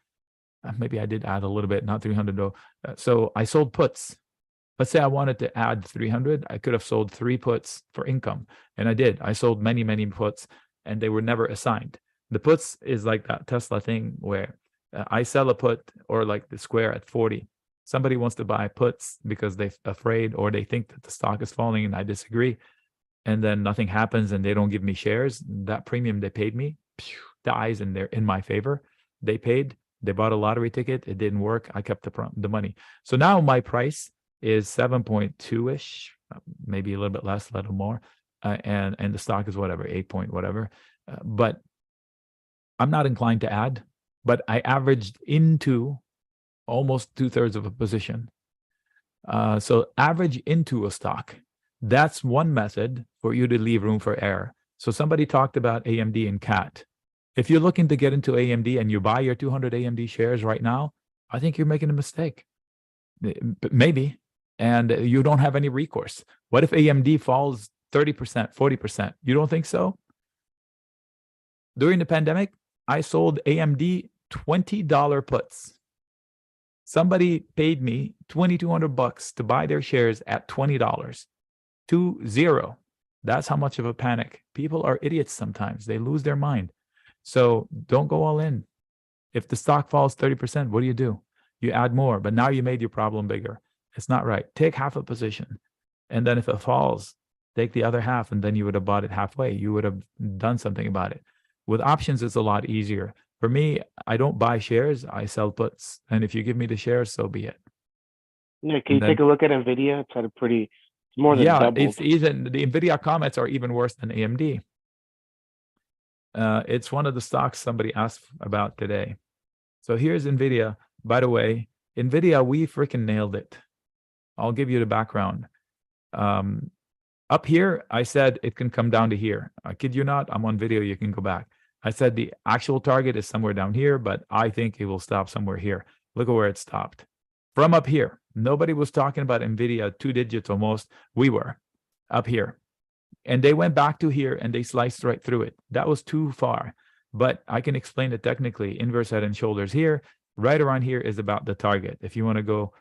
Maybe I did add a little bit, not 300 though. So I sold puts. Let's say I wanted to add 300. I could have sold 3 puts for income. And I did. I sold many, many puts, and they were never assigned. The puts is like that Tesla thing where I sell a put, or like the Square at 40. Somebody wants to buy puts because they're afraid or they think that the stock is falling, and I disagree. And then nothing happens and they don't give me shares. That premium they paid me dies, and they're in my favor. They bought a lottery ticket. It didn't work. I kept the money. So now my price is 7.2-ish, maybe a little bit less, a little more. And the stock is whatever, 8 point whatever. But I'm not inclined to add, but I averaged into almost 2/3 of a position. So average into a stock. That's one method for you to leave room for error. So somebody talked about AMD and CAT. If you're looking to get into AMD and you buy your 200 AMD shares right now, I think you're making a mistake. Maybe. And you don't have any recourse. What if AMD falls 30%, 40%? You don't think so? During the pandemic, I sold AMD $20 puts. Somebody paid me $2,200 to buy their shares at $20. 20. That's how much of a panic. People are idiots sometimes. They lose their mind. So don't go all in. If the stock falls 30%, what do? You add more, but now you made your problem bigger. It's not right. Take half a position. And then if it falls, take the other half, and then you would have bought it halfway. You would have done something about it. With options, it's a lot easier. For me, I don't buy shares. I sell puts. And if you give me the shares, so be it. Nick, can you take a look at NVIDIA? It's at a pretty, it's more than doubled. It's even, the NVIDIA comments are even worse than AMD. It's one of the stocks somebody asked about today. So here's NVIDIA. By the way, NVIDIA, we freaking nailed it. I'll give you the background. Up here, I said it can come down to here. I kid you not, I'm on video, you can go back. I said the actual target is somewhere down here, but I think it will stop somewhere here. Look at where it stopped. From up here, nobody was talking about NVIDIA, 2 digits almost. We were up here. And they went back to here and they sliced right through it. That was too far. But I can explain it technically. Inverse head and shoulders here. Right around here is about the target. If you want to go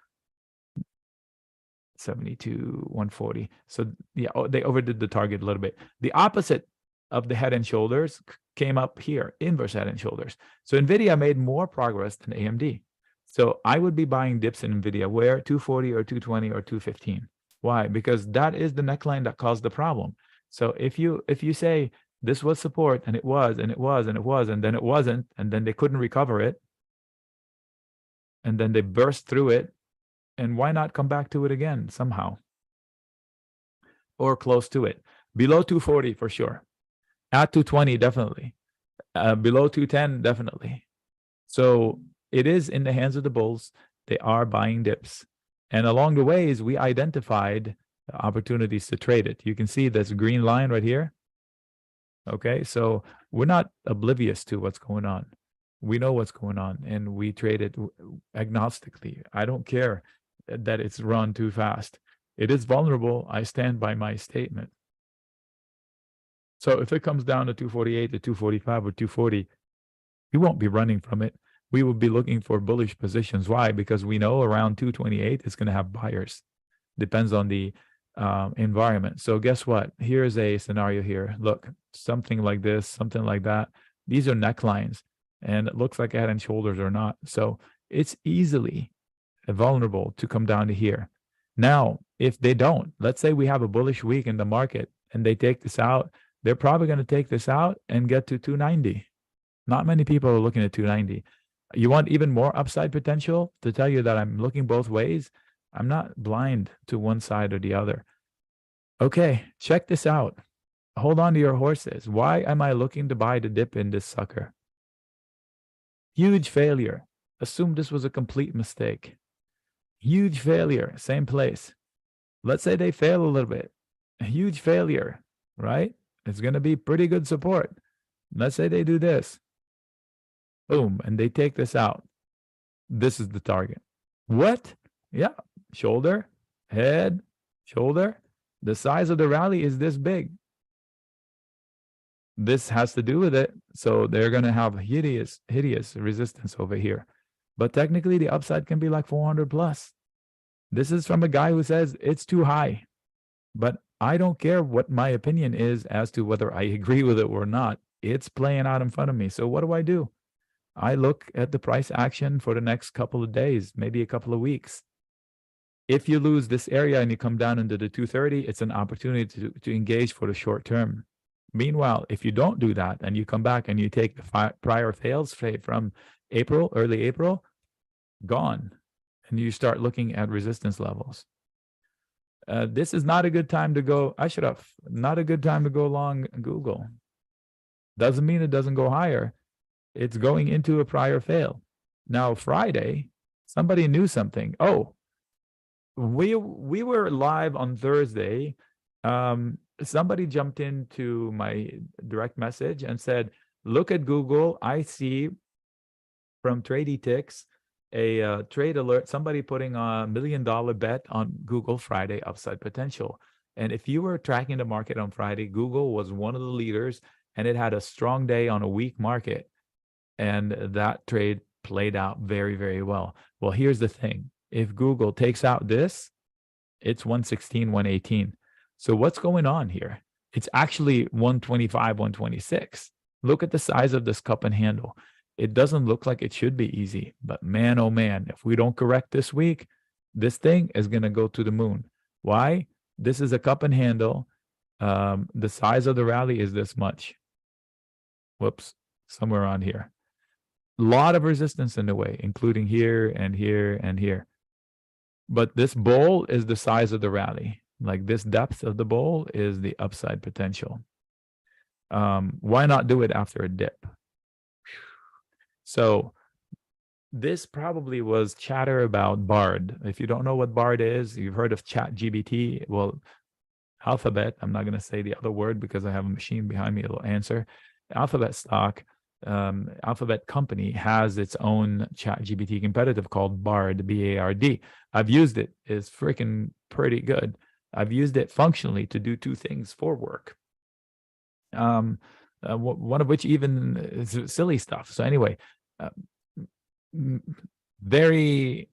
72, 140. So yeah, they overdid the target a little bit. The opposite of the head and shoulders came up here, inverse head and shoulders. So NVIDIA made more progress than AMD. So I would be buying dips in NVIDIA where 240 or 220 or 215. Why? Because that is the neckline that caused the problem. So if you say this was support and it was, and it was, and it was, and then it wasn't, and then they couldn't recover it, and then they burst through it, and why not come back to it again somehow? Or close to it. Below 240 for sure. At 220, definitely. Below 210, definitely. So it is in the hands of the bulls. They are buying dips. And along the ways, we identified opportunities to trade it. You can see this green line right here. Okay, so we're not oblivious to what's going on. We know what's going on, and we trade it agnostically. I don't care that it's run too fast. It is vulnerable. I stand by my statement. So if it comes down to 248 to 245 or 240, we won't be running from it. We will be looking for bullish positions. Why? Because we know around 228 it's going to have buyers. Depends on the environment. So guess what? Here's a scenario here. Look, something like this, something like that. These are necklines, and it looks like head and shoulders or not. So it's easily vulnerable to come down to here. Now, if they don't, let's say we have a bullish week in the market and they take this out, they're probably going to take this out and get to 290. Not many people are looking at 290. You want even more upside potential? To tell you that I'm looking both ways, I'm not blind to one side or the other. Okay, check this out. Hold on to your horses. Why am I looking to buy the dip in this sucker? Huge failure. Assume this was a complete mistake. Huge failure, same place. Let's say they fail a little bit. A huge failure, right? It's going to be pretty good support. Let's say they do this. Boom, and they take this out. This is the target. What? Yeah, shoulder, head, shoulder. The size of the rally is this big. This has to do with it. So they're going to have hideous resistance over here. But technically, the upside can be like 400 plus. This is from a guy who says it's too high. But I don't care what my opinion is as to whether I agree with it or not. It's playing out in front of me. So what do? I look at the price action for the next couple of days, maybe a couple of weeks. If you lose this area and you come down into the 230, it's an opportunity to engage for the short term. Meanwhile, if you don't do that and you come back and you take the prior fails from April, early April, gone, and you start looking at resistance levels. This is not a good time to go. Not a good time to go long Google. Doesn't mean it doesn't go higher. It's going into a prior fail. Now, Friday, somebody knew something. Oh, we were live on Thursday. Somebody jumped into my direct message and said, look at Google. I see from TradeEtics a trade alert, somebody putting a $1 million bet on Google Friday upside potential. And if you were tracking the market on Friday, Google was one of the leaders and it had a strong day on a weak market. And that trade played out very, very well. Well, here's the thing. If Google takes out this, it's 116, 118. So what's going on here? It's actually 125, 126. Look at the size of this cup and handle. It doesn't look like it should be easy, but man, oh man, if we don't correct this week, this thing is going to go to the moon. Why? This is a cup and handle. The size of the rally is this much. Whoops, somewhere on here. A lot of resistance in the way, including here and here and here. But this bowl is the size of the rally. Like this depth of the bowl is the upside potential. Why not do it after a dip? So this probably was chatter about Bard. If you don't know what Bard is, you've heard of ChatGPT. Well, Alphabet, I'm not going to say the other word because I have a machine behind me, it'll answer. Alphabet stock, Alphabet company has its own ChatGPT competitive called Bard, B-A-R-D. I've used it. It's freaking pretty good. I've used it functionally to do two things for work. One of which even is silly stuff. So anyway, it's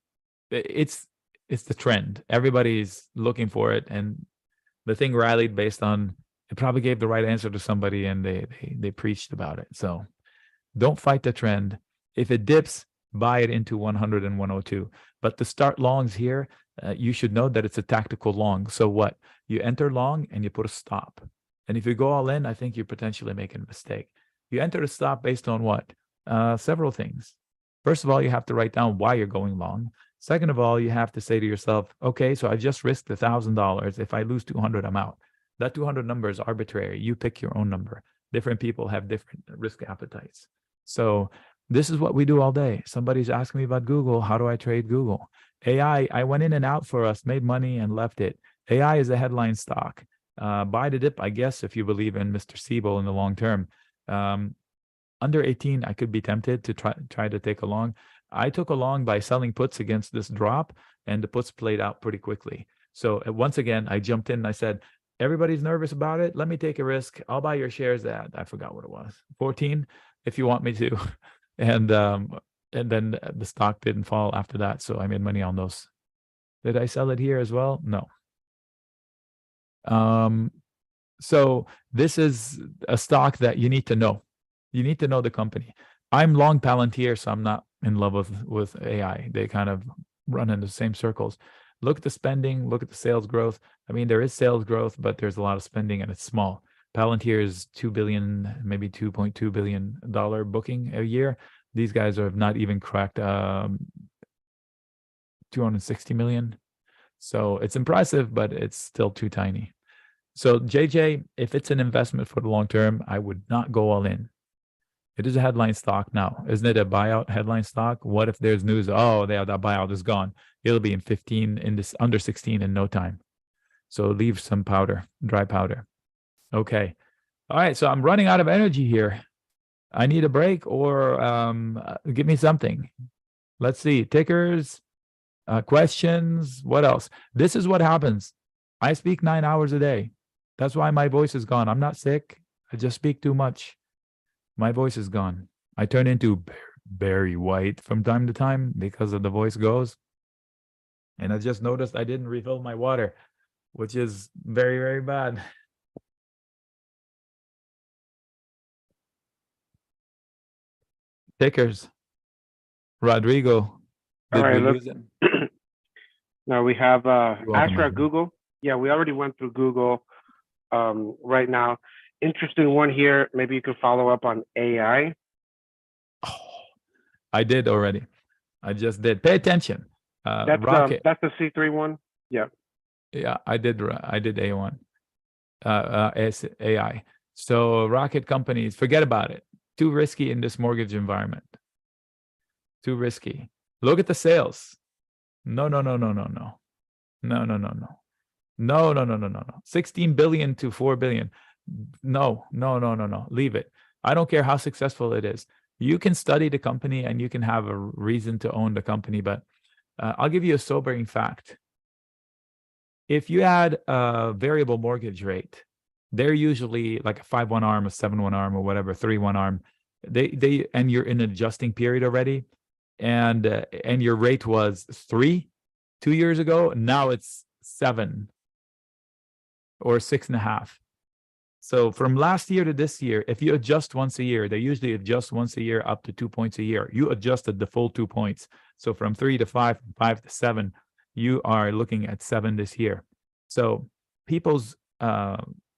the trend. Everybody's looking for it, and the thing rallied based on it. Probably gave the right answer to somebody, and they preached about it. So don't fight the trend. If it dips, buy it into 100 and 102. But to start longs here, you should know that it's a tactical long. So what? You enter long and you put a stop. And if you go all in, I think you're potentially making a mistake. You enter a stop based on what? Several things. First of all, you have to write down why you're going long. Second of all, you have to say to yourself, okay, so I just risked $1,000. If I lose 200, I'm out. That 200 number is arbitrary. You pick your own number. Different people have different risk appetites. So this is what we do all day. Somebody's asking me about Google. How do I trade Google? AI, I went in and out for us, made money and left it. AI is a headline stock. Buy the dip, I guess, if you believe in Mr. Siebel in the long term. Under 18, I could be tempted to try to take a long. I took a long by selling puts against this drop, and the puts played out pretty quickly. So once again, I jumped in and I said, everybody's nervous about it. Let me take a risk. I'll buy your shares at, I forgot what it was, 14, if you want me to. And then the stock didn't fall after that, so I made money on those. Did I sell it here as well? No. So this is a stock that you need to know. You need to know the company. I'm long Palantir, so I'm not in love with AI. They kind of run in the same circles. Look at the spending, look at the sales growth. I mean, there is sales growth, but there's a lot of spending and it's small. Palantir is 2 billion, maybe $2.2 billion booking a year. These guys have not even cracked 260 million. So it's impressive, but it's still too tiny. So JJ, if it's an investment for the long term, I would not go all in. It is a headline stock now. Isn't it a buyout headline stock? What if there's news? Oh, that buyout is gone. It'll be in 15, in this under 16 in no time. So leave some powder, dry powder. Okay. All right. So I'm running out of energy here. I need a break or give me something. Let's see. Tickers, questions. What else? This is what happens. I speak 9 hours a day. That's why my voice is gone. I'm not sick. I just speak too much. My voice is gone. I turn into Barry White from time to time because of the voice goes. And I just noticed I didn't refill my water, which is very, very bad. Tickers. Rodrigo, did we lose him? Now we have welcome, Astra Google. Yeah, we already went through Google right now. Interesting one here. Maybe you could follow up on AI. Oh, I did already. I just did. Pay attention. That's the C3 one. Yeah. Yeah, I did A1. AI. So rocket companies, forget about it. Too risky in this mortgage environment. Too risky. Look at the sales. No. No. 16 billion to 4 billion. No. Leave it. I don't care how successful it is. You can study the company and you can have a reason to own the company, but I'll give you a sobering fact. If you add a variable mortgage rate, they're usually like a 5-1 arm, a 7-1 arm, or whatever, 3-1 arm. They and you're in an adjusting period already, and your rate was 3 2 years ago. Now it's 7 or 6.5. So from last year to this year, if you adjust once a year, they usually adjust once a year up to 2 points a year. You adjusted the full 2 points. So from 3 to 5, 5 to 7, you are looking at 7 this year. So people's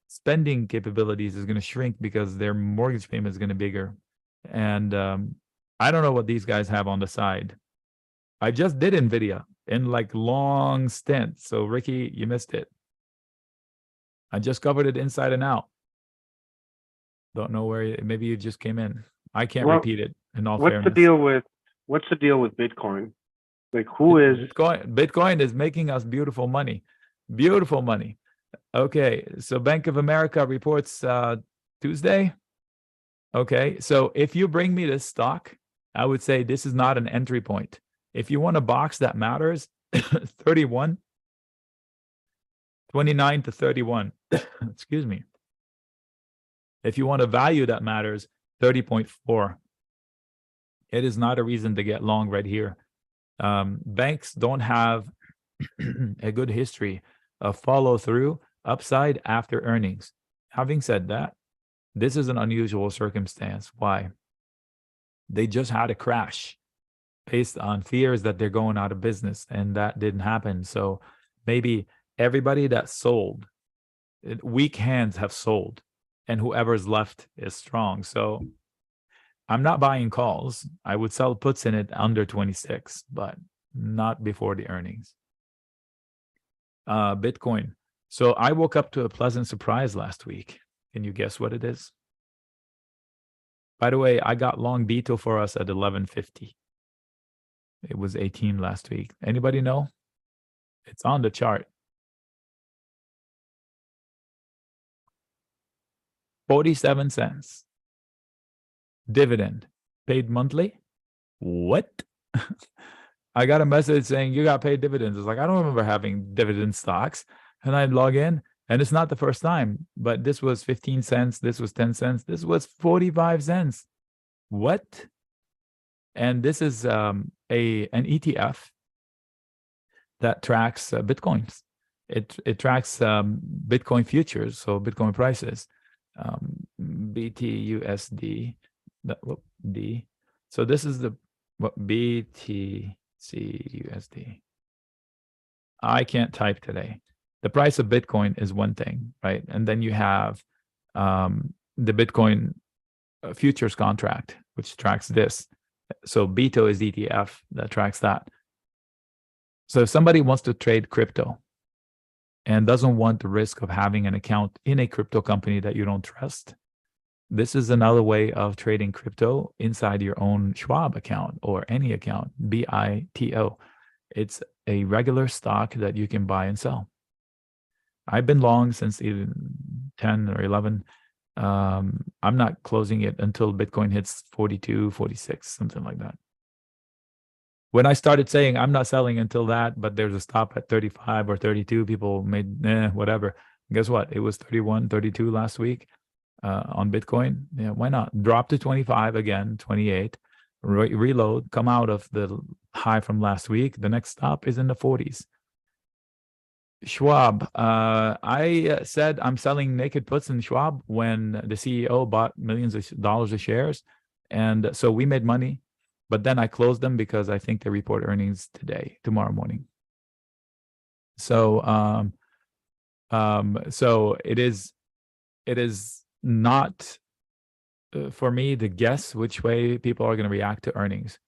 spending capabilities is going to shrink because their mortgage payment is going to be bigger. And I don't know what these guys have on the side. I just did NVIDIA in like long stint. So Ricky, you missed it. I just covered it inside and out. Don't know where. Maybe you just came in. I can't repeat it. In all fairness, what's the deal with Bitcoin? Like, who is Bitcoin is making us beautiful money. Beautiful money. Okay, so Bank of America reports Tuesday. Okay, so if you bring me this stock, I would say this is not an entry point. If you want a box that matters, 31, 29 to 31. Excuse me. If you want a value that matters, 30.4. It is not a reason to get long right here. Banks don't have a good history of follow through upside after earnings. Having said that, this is an unusual circumstance. Why? They just had a crash based on fears that they're going out of business, and that didn't happen. So maybe everybody that sold, weak hands have sold, and whoever's left is strong. So I'm not buying calls. I would sell puts in it under 26, but not before the earnings. Bitcoin. So I woke up to a pleasant surprise last week. Can you guess what it is? By the way, I got long Beto for us at 1150. It was 18 last week. Anybody know? It's on the chart. 47 cents. Dividend paid monthly. What? I got a message saying you got paid dividends. It's like, I don't remember having dividend stocks. And I log in, and it's not the first time, but this was 15 cents. This was 10 cents. This was 45 cents. What? And this is an ETF that tracks Bitcoins. It tracks Bitcoin futures, so Bitcoin prices, BTUSD, D. So this is the BTCUSD. I can't type today. The price of Bitcoin is one thing, right? And then you have the Bitcoin futures contract, which tracks this. So BITO is ETF that tracks that. So if somebody wants to trade crypto and doesn't want the risk of having an account in a crypto company that you don't trust, this is another way of trading crypto inside your own Schwab account or any account, BITO. It's a regular stock that you can buy and sell. I've been long since even 10 or 11. I'm not closing it until Bitcoin hits 42, 46, something like that. When I started saying I'm not selling until that, but there's a stop at 35 or 32, people made whatever. Guess what? It was 31, 32 last week on Bitcoin. Yeah, why not? Drop to 25 again, 28, reload, come out of the high from last week. The next stop is in the 40s. Schwab, I said I'm selling naked puts in Schwab when the CEO bought millions of dollars of shares. And so we made money. But then I closed them because I think they report earnings tomorrow morning. So, so it is not for me to guess which way people are going to react to earnings.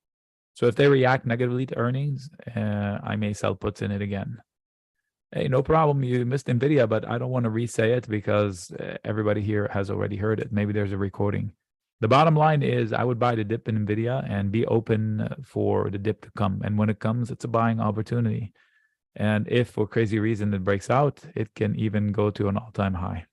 So if they react negatively to earnings, I may sell puts in it again. Hey, no problem. You missed NVIDIA, but I don't want to re-say it because everybody here has already heard it. Maybe there's a recording. The bottom line is I would buy the dip in NVIDIA and be open for the dip to come. And when it comes, it's a buying opportunity. And if for crazy reason it breaks out, it can even go to an all-time high.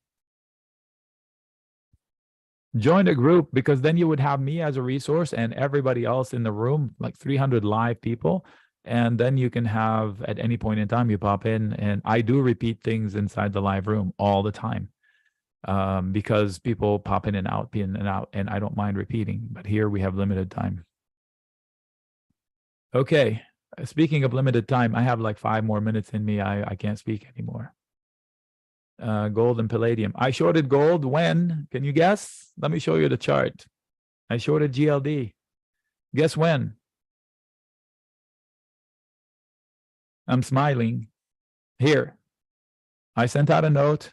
Join the group, because then you would have me as a resource and everybody else in the room, like 300 live people. And then you can have, at any point in time, you pop in. And I do repeat things inside the live room all the time. Because people pop in and out, and I don't mind repeating, but here we have limited time. Okay, speaking of limited time, I have like 5 more minutes in me. I can't speak anymore. Gold and palladium. I shorted gold when? Can you guess? Let me show you the chart. I shorted GLD. Guess when? I'm smiling. Here. I sent out a note.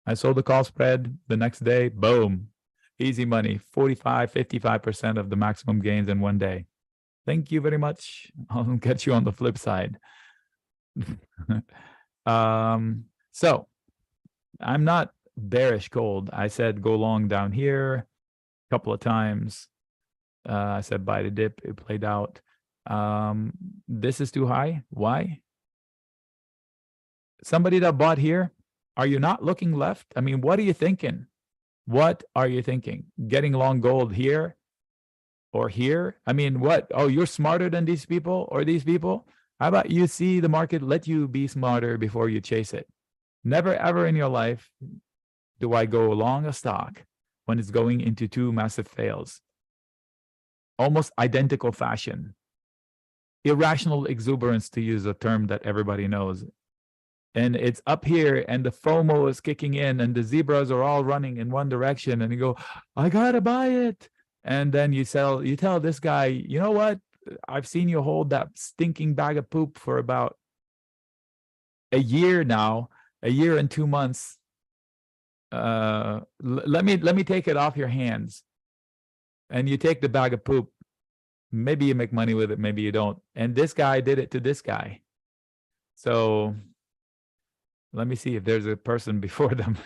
I sold the call spread the next day. Boom. Easy money. 45, 55% of the maximum gains in one day. Thank you very much. I'll get you on the flip side. So I'm not bearish gold. I said go long down here a couple of times. I said buy the dip. It played out. This is too high. Why? Somebody that bought here, are you not looking left? I mean, what are you thinking? What are you thinking? Getting long gold here or here? I mean, what? Oh, you're smarter than these people or these people? How about you see the market, let you be smarter before you chase it? Never, ever in your life do I go long a stock when it's going into 2 massive fails. Almost identical fashion. Irrational exuberance, to use a term that everybody knows. And it's up here and the FOMO is kicking in and the zebras are all running in one direction and you go, I gotta buy it. And then you tell this guy, you know what? I've seen you hold that stinking bag of poop for about a year now, a year and 2 months. Let me take it off your hands. And you take the bag of poop. Maybe you make money with it, maybe you don't. And this guy did it to this guy. So let me see if there's a person before them.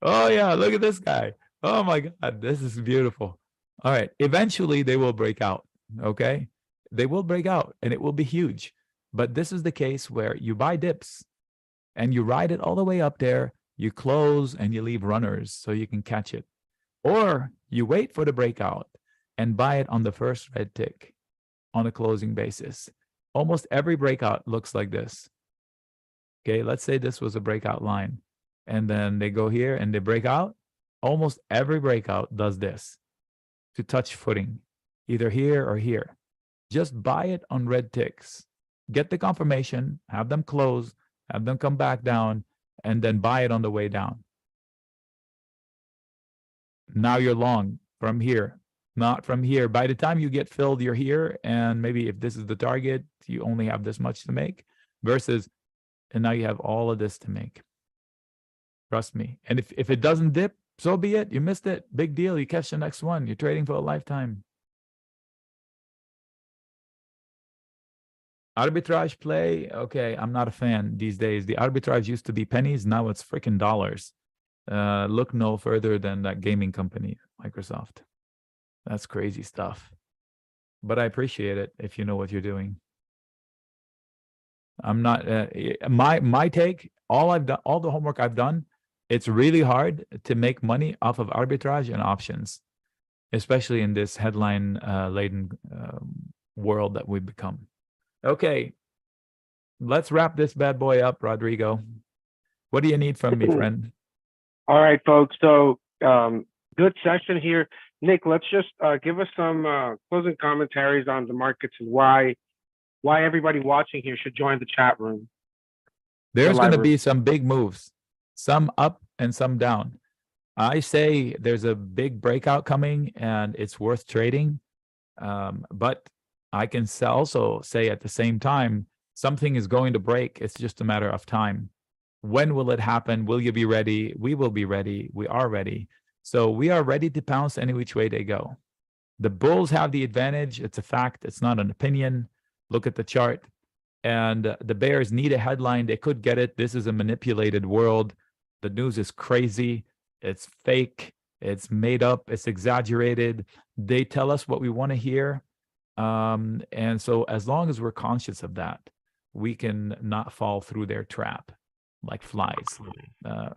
Oh, yeah, look at this guy. Oh, my God, this is beautiful. All right, eventually they will break out, okay? They will break out, and it will be huge. But this is the case where you buy dips, and you ride it all the way up there, you close, and you leave runners so you can catch it. Or you wait for the breakout and buy it on the first red tick on a closing basis. Almost every breakout looks like this. Okay, let's say this was a breakout line. And then they go here and they break out. Almost every breakout does this to touch footing, either here or here. Just buy it on red ticks. Get the confirmation, have them close, have them come back down, and then buy it on the way down. Now you're long from here, not from here. By the time you get filled, you're here. And maybe if this is the target, you only have this much to make versus, and now you have all of this to make. Trust me. And if it doesn't dip, so be it. You missed it. Big deal. You catch the next one. You're trading for a lifetime. Arbitrage play. Okay, I'm not a fan these days. The arbitrage used to be pennies. Now it's freaking dollars. Look no further than that gaming company, Microsoft. That's crazy stuff. But I appreciate it if you know what you're doing. I'm not my take, all I've done, all the homework I've done, it's really hard to make money off of arbitrage and options, especially in this headline laden world that we've become. Okay, let's wrap this bad boy up, Rodrigo. What do you need from me, friend? All right, folks. So good session here. Nic, let's just give us some closing commentaries on the markets and why everybody watching here should join the chat room. There's going to be some big moves, some up and some down. I say there's a big breakout coming and it's worth trading. But I can also say at the same time, something is going to break. It's just a matter of time. When will it happen? Will you be ready? We will be ready. We are ready. So we are ready to pounce any which way they go. The bulls have the advantage. It's a fact. It's not an opinion. Look at the chart. And the bears need a headline. They could get it. This is a manipulated world. The news is crazy. It's fake. It's made up. It's exaggerated. They tell us what we want to hear. And so as long as we're conscious of that, we can not fall through their trap like flies.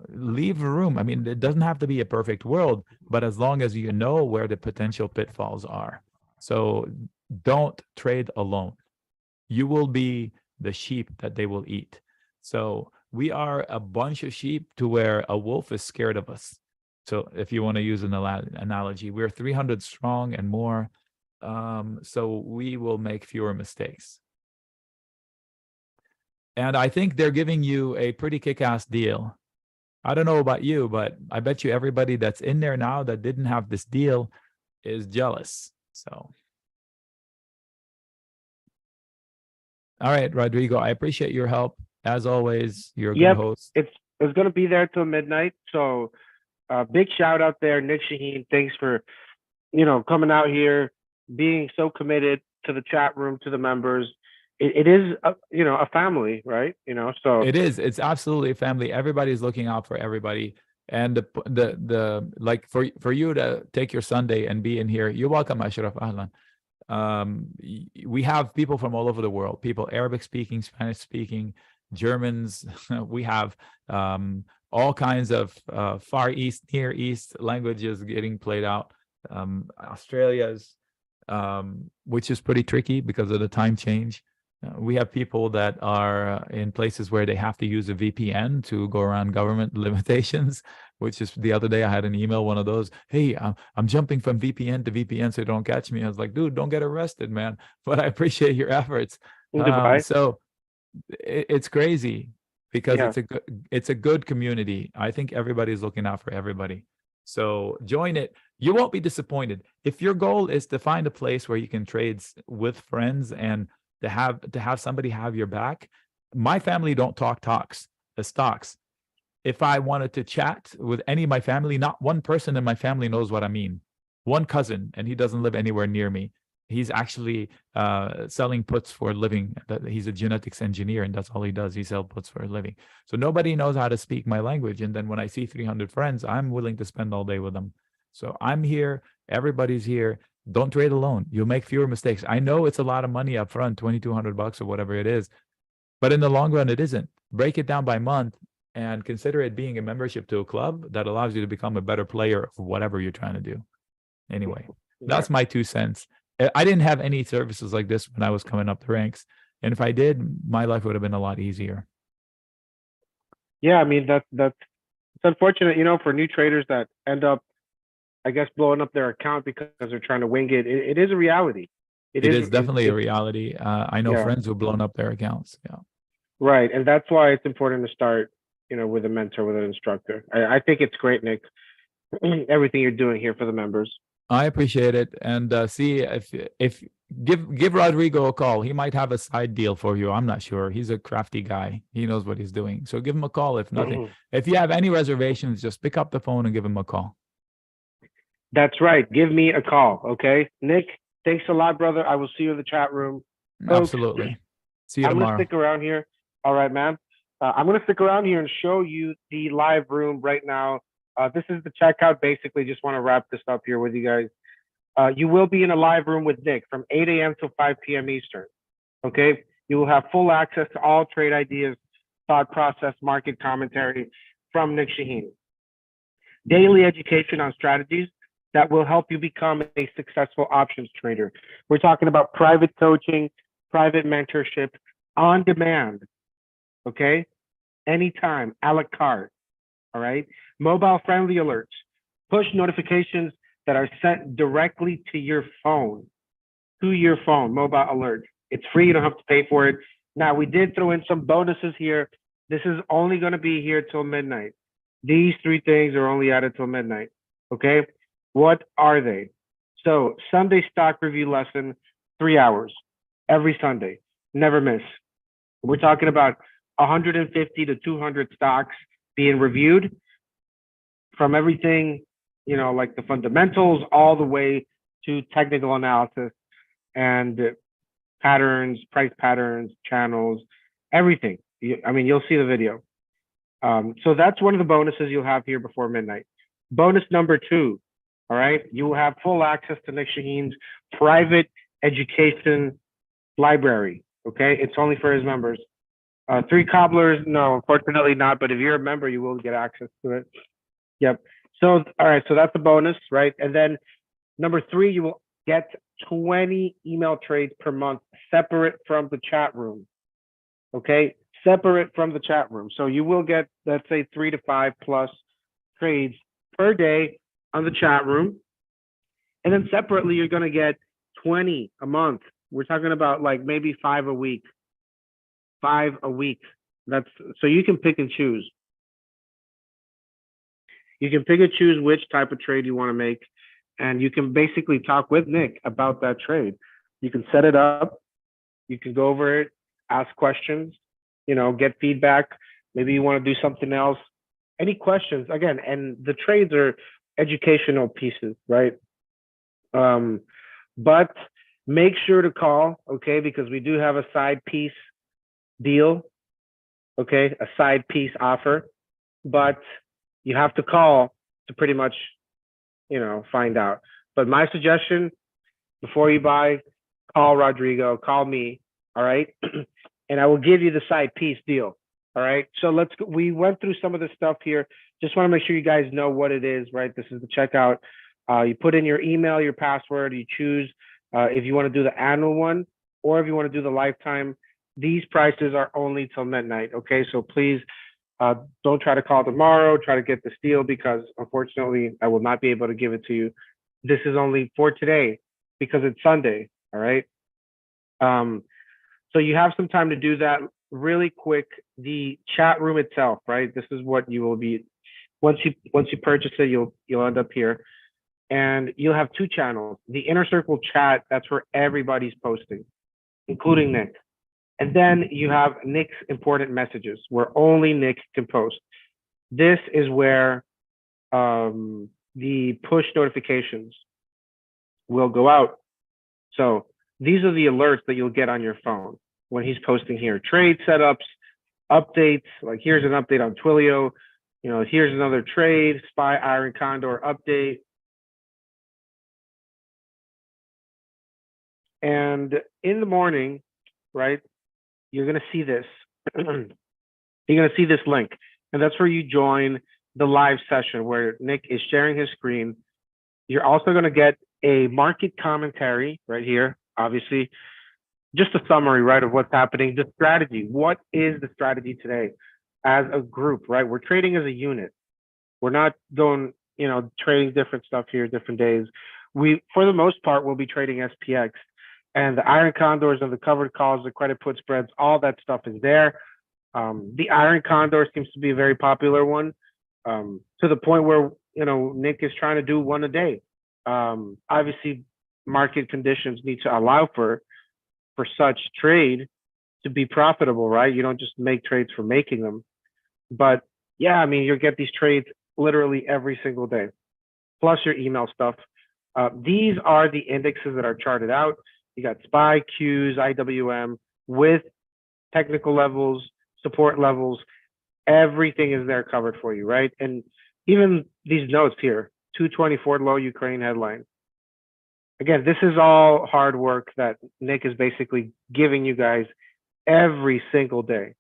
Leave room. I mean, it doesn't have to be a perfect world, but as long as you know where the potential pitfalls are. So don't trade alone. You will be the sheep that they will eat. So we are a bunch of sheep to where a wolf is scared of us. So if you want to use an analogy, we're 300 strong and more. So we will make fewer mistakes. And I think they're giving you a pretty kick-ass deal. I don't know about you, but I bet you everybody that's in there now that didn't have this deal is jealous. So, all right, Rodrigo, I appreciate your help. As always, you're a good host. It's going to be there till midnight. So big shout out there, Nic Chahine. Thanks for, coming out here, being so committed to the chat room, to the members. It is, a family, right? So it is. It's absolutely a family. Everybody's looking out for everybody. And the like for you to take your Sunday and be in here, you're welcome, Ashraf. Ahlan. We have people from all over the world, people Arabic speaking, Spanish speaking, Germans. We have all kinds of Far East, Near East languages getting played out. Australia's, which is pretty tricky because of the time change. We have people that are in places where they have to use a VPN to go around government limitations, which is the other day I had an email, one of those, hey, I'm jumping from VPN to VPN so don't catch me. I was like, dude, don't get arrested, man. But I appreciate your efforts. So it's crazy because it's a good community. I think everybody's looking out for everybody. So join it. You won't be disappointed. If your goal is to find a place where you can trade with friends and to have somebody have your back. My family don't talk stocks. If I wanted to chat with any of my family, not one person in my family knows what I mean. One cousin, and he doesn't live anywhere near me. He's actually selling puts for a living. He's a genetics engineer, and that's all he does. He sells puts for a living. So nobody knows how to speak my language. And then when I see 300 friends, I'm willing to spend all day with them. So I'm here. Everybody's here. Don't trade alone. You'll make fewer mistakes. I know it's a lot of money up front, $2,200 or whatever it is, but in the long run, it isn't. Break it down by month and consider it being a membership to a club that allows you to become a better player of whatever you're trying to do. Anyway, that's my 2 cents. I didn't have any services like this when I was coming up the ranks. And if I did, my life would have been a lot easier. Yeah, I mean, that's it's unfortunate, for new traders that end up, I guess, blowing up their account because they're trying to wing it. It is a reality. It is definitely a reality. I know yeah, friends who've blown up their accounts. Yeah. right. And that's why it's important to start, with a mentor, with an instructor. I think it's great, Nick, everything you're doing here for the members. I appreciate it, and see if give Rodrigo a call. He might have a side deal for you. I'm not sure. He's a crafty guy. He knows what he's doing. So give him a call. If nothing, if you have any reservations, just pick up the phone and give him a call. That's right. Give me a call, okay? Nick, thanks a lot, brother. I will see you in the chat room. Folks, Absolutely. See you I'm tomorrow. going to stick around here. All right, man. I'm going to stick around here and show you the live room right now. This is the checkout. Basically, just want to wrap this up here with you guys. You will be in a live room with Nick from 8 a.m. till 5 p.m. Eastern, okay? You will have full access to all trade ideas, thought process, market commentary from Nic Chahine. Daily education on strategies that will help you become a successful options trader. We're talking about private coaching, private mentorship, on demand, okay? Anytime, a la carte, all right? Mobile friendly alerts, push notifications that are sent directly to your phone, mobile alert. It's free, you don't have to pay for it. Now, we did throw in some bonuses here. This is only gonna be here till midnight. These 3 things are only added till midnight, okay? What are they? So, Sunday stock review lesson, 3 hours, every Sunday, never miss. We're talking about 150 to 200 stocks being reviewed from everything, like the fundamentals all the way to technical analysis and patterns, price patterns, channels, everything. You'll see the video. So that's one of the bonuses you'll have here before midnight. Bonus number 2, all right? You will have full access to Nic Chahine's private education library, okay? It's only for his members. 3 cobblers, no, unfortunately not, but if you're a member, you will get access to it. Yep. So, all right, so that's a bonus, right? And then number 3, you will get 20 email trades per month separate from the chat room, okay? Separate from the chat room. So you will get, let's say, 3 to 5 plus trades per day on the chat room. And then separately, you're going to get 20 a month. We're talking about like maybe 5 a week. 5 a week. That's so you can pick and choose. You can pick and choose which type of trade you want to make, and you can basically talk with Nick about that trade. You can set it up, you can go over it, ask questions, get feedback. Maybe you want to do something else. Any questions, again, and the trades are educational pieces, right? But make sure to call, okay, because we do have a side piece deal, okay, a side piece offer, but you have to call to pretty much, find out. But my suggestion, before you buy, call Rodrigo, call me, all right? And I will give you the side piece deal, all right? So we went through some of the stuff here. Just want to make sure you guys know what it is, right? This is the checkout. You put in your email, your password, you choose if you want to do the annual one or if you want to do the lifetime. These prices are only till midnight, okay? So please don't try to call tomorrow, try to get this deal, because unfortunately I will not be able to give it to you. This is only for today because it's Sunday, all right? So you have some time to do that really quick. The chat room itself, right? This is what you will be, once you purchase it, you'll end up here. And you'll have 2 channels. The inner circle chat, that's where everybody's posting, including Nick. And then you have Nick's important messages, where only Nick can post. This is where the push notifications will go out. So these are the alerts that you'll get on your phone when he's posting here. Trade setups, updates, like here's an update on Twilio. Here's another trade, SPY Iron Condor update. And in the morning, right, you're going to see this. You're going to see this link. And that's where you join the live session where Nick is sharing his screen. You're also going to get a market commentary right here, obviously. Just a summary, right, of what's happening. The strategy. What is the strategy today as a group, right? We're trading as a unit. We're not going, trading different stuff here, different days. We, for the most part, will be trading SPX. And the iron condors and the covered calls, the credit put spreads, all that stuff is there. The iron condor seems to be a very popular one, to the point where Nic is trying to do one a day. Obviously, market conditions need to allow for such trade to be profitable, right? You don't just make trades for making them. But yeah, I mean, you'll get these trades literally every single day, plus your email stuff. These are the indexes that are charted out. You got SPY, Qs, IWM with technical levels, support levels. Everything is there covered for you, right? And even these notes here, 224 low Ukraine headline. Again, this is all hard work that Nic is basically giving you guys every single day.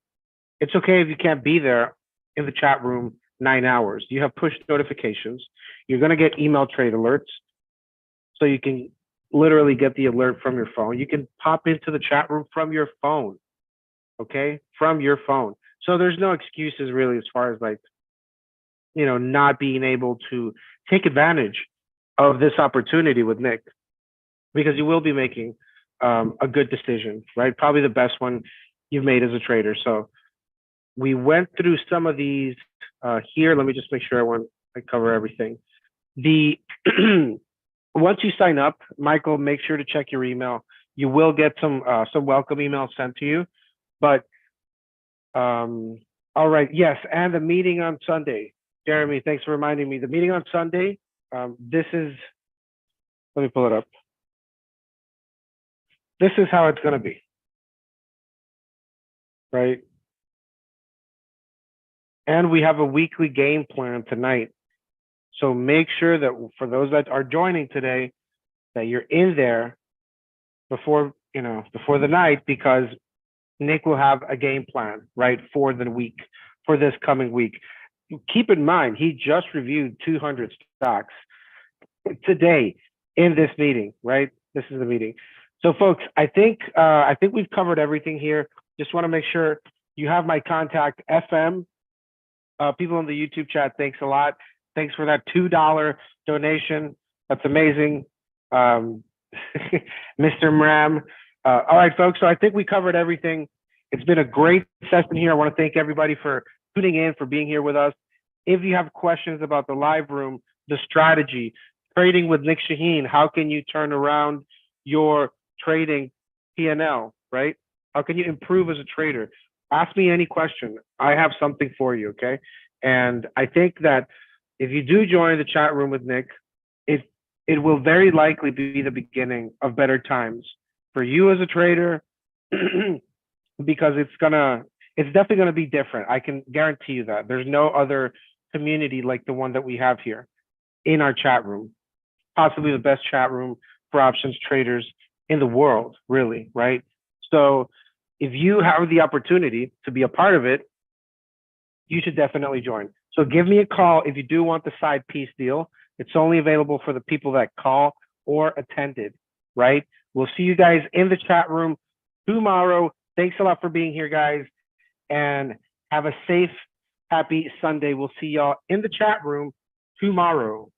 It's okay if you can't be there in the chat room 9 hours. You have push notifications. You're going to get email trade alerts. So you can literally get the alert from your phone. You can pop into the chat room from your phone. Okay? From your phone. So there's no excuses really as far as not being able to take advantage of this opportunity with Nic, because you will be making a good decision, right? Probably the best one you've made as a trader. So we went through some of these here. Let me just make sure I cover everything. Once you sign up, Michael, make sure to check your email. You will get some welcome emails sent to you. But all right, yes, and the meeting on Sunday. Jeremy, thanks for reminding me. The meeting on Sunday, this is, let me pull it up. This is how it's going to be, right? And we have a weekly game plan tonight. So make sure that for those that are joining today, that you're in there before the night, because Nic will have a game plan, right, for this coming week. Keep in mind, he just reviewed 200 stocks today in this meeting, right? This is the meeting. So folks, I think we've covered everything here. Just want to make sure you have my contact. FM, people in the YouTube chat, thanks a lot. Thanks for that $2 donation. That's amazing. Mr. Mram. All right, folks. So I think we covered everything. It's been a great session here. I want to thank everybody for tuning in, for being here with us. If you have questions about the live room, the strategy, trading with Nic Chahine, how can you turn around your trading P&L, right? How can you improve as a trader? Ask me any question. I have something for you, okay? And I think that if you do join the chat room with Nic, it will very likely be the beginning of better times for you as a trader, because it's definitely gonna be different. I can guarantee you that. There's no other community like the one that we have here in our chat room. Possibly the best chat room for options traders in the world, really, right? So if you have the opportunity to be a part of it, you should definitely join. So give me a call if you do want the side piece deal. It's only available for the people that call or attended, right? We'll see you guys in the chat room tomorrow. Thanks a lot for being here, guys, and have a safe, happy Sunday. We'll see y'all in the chat room tomorrow.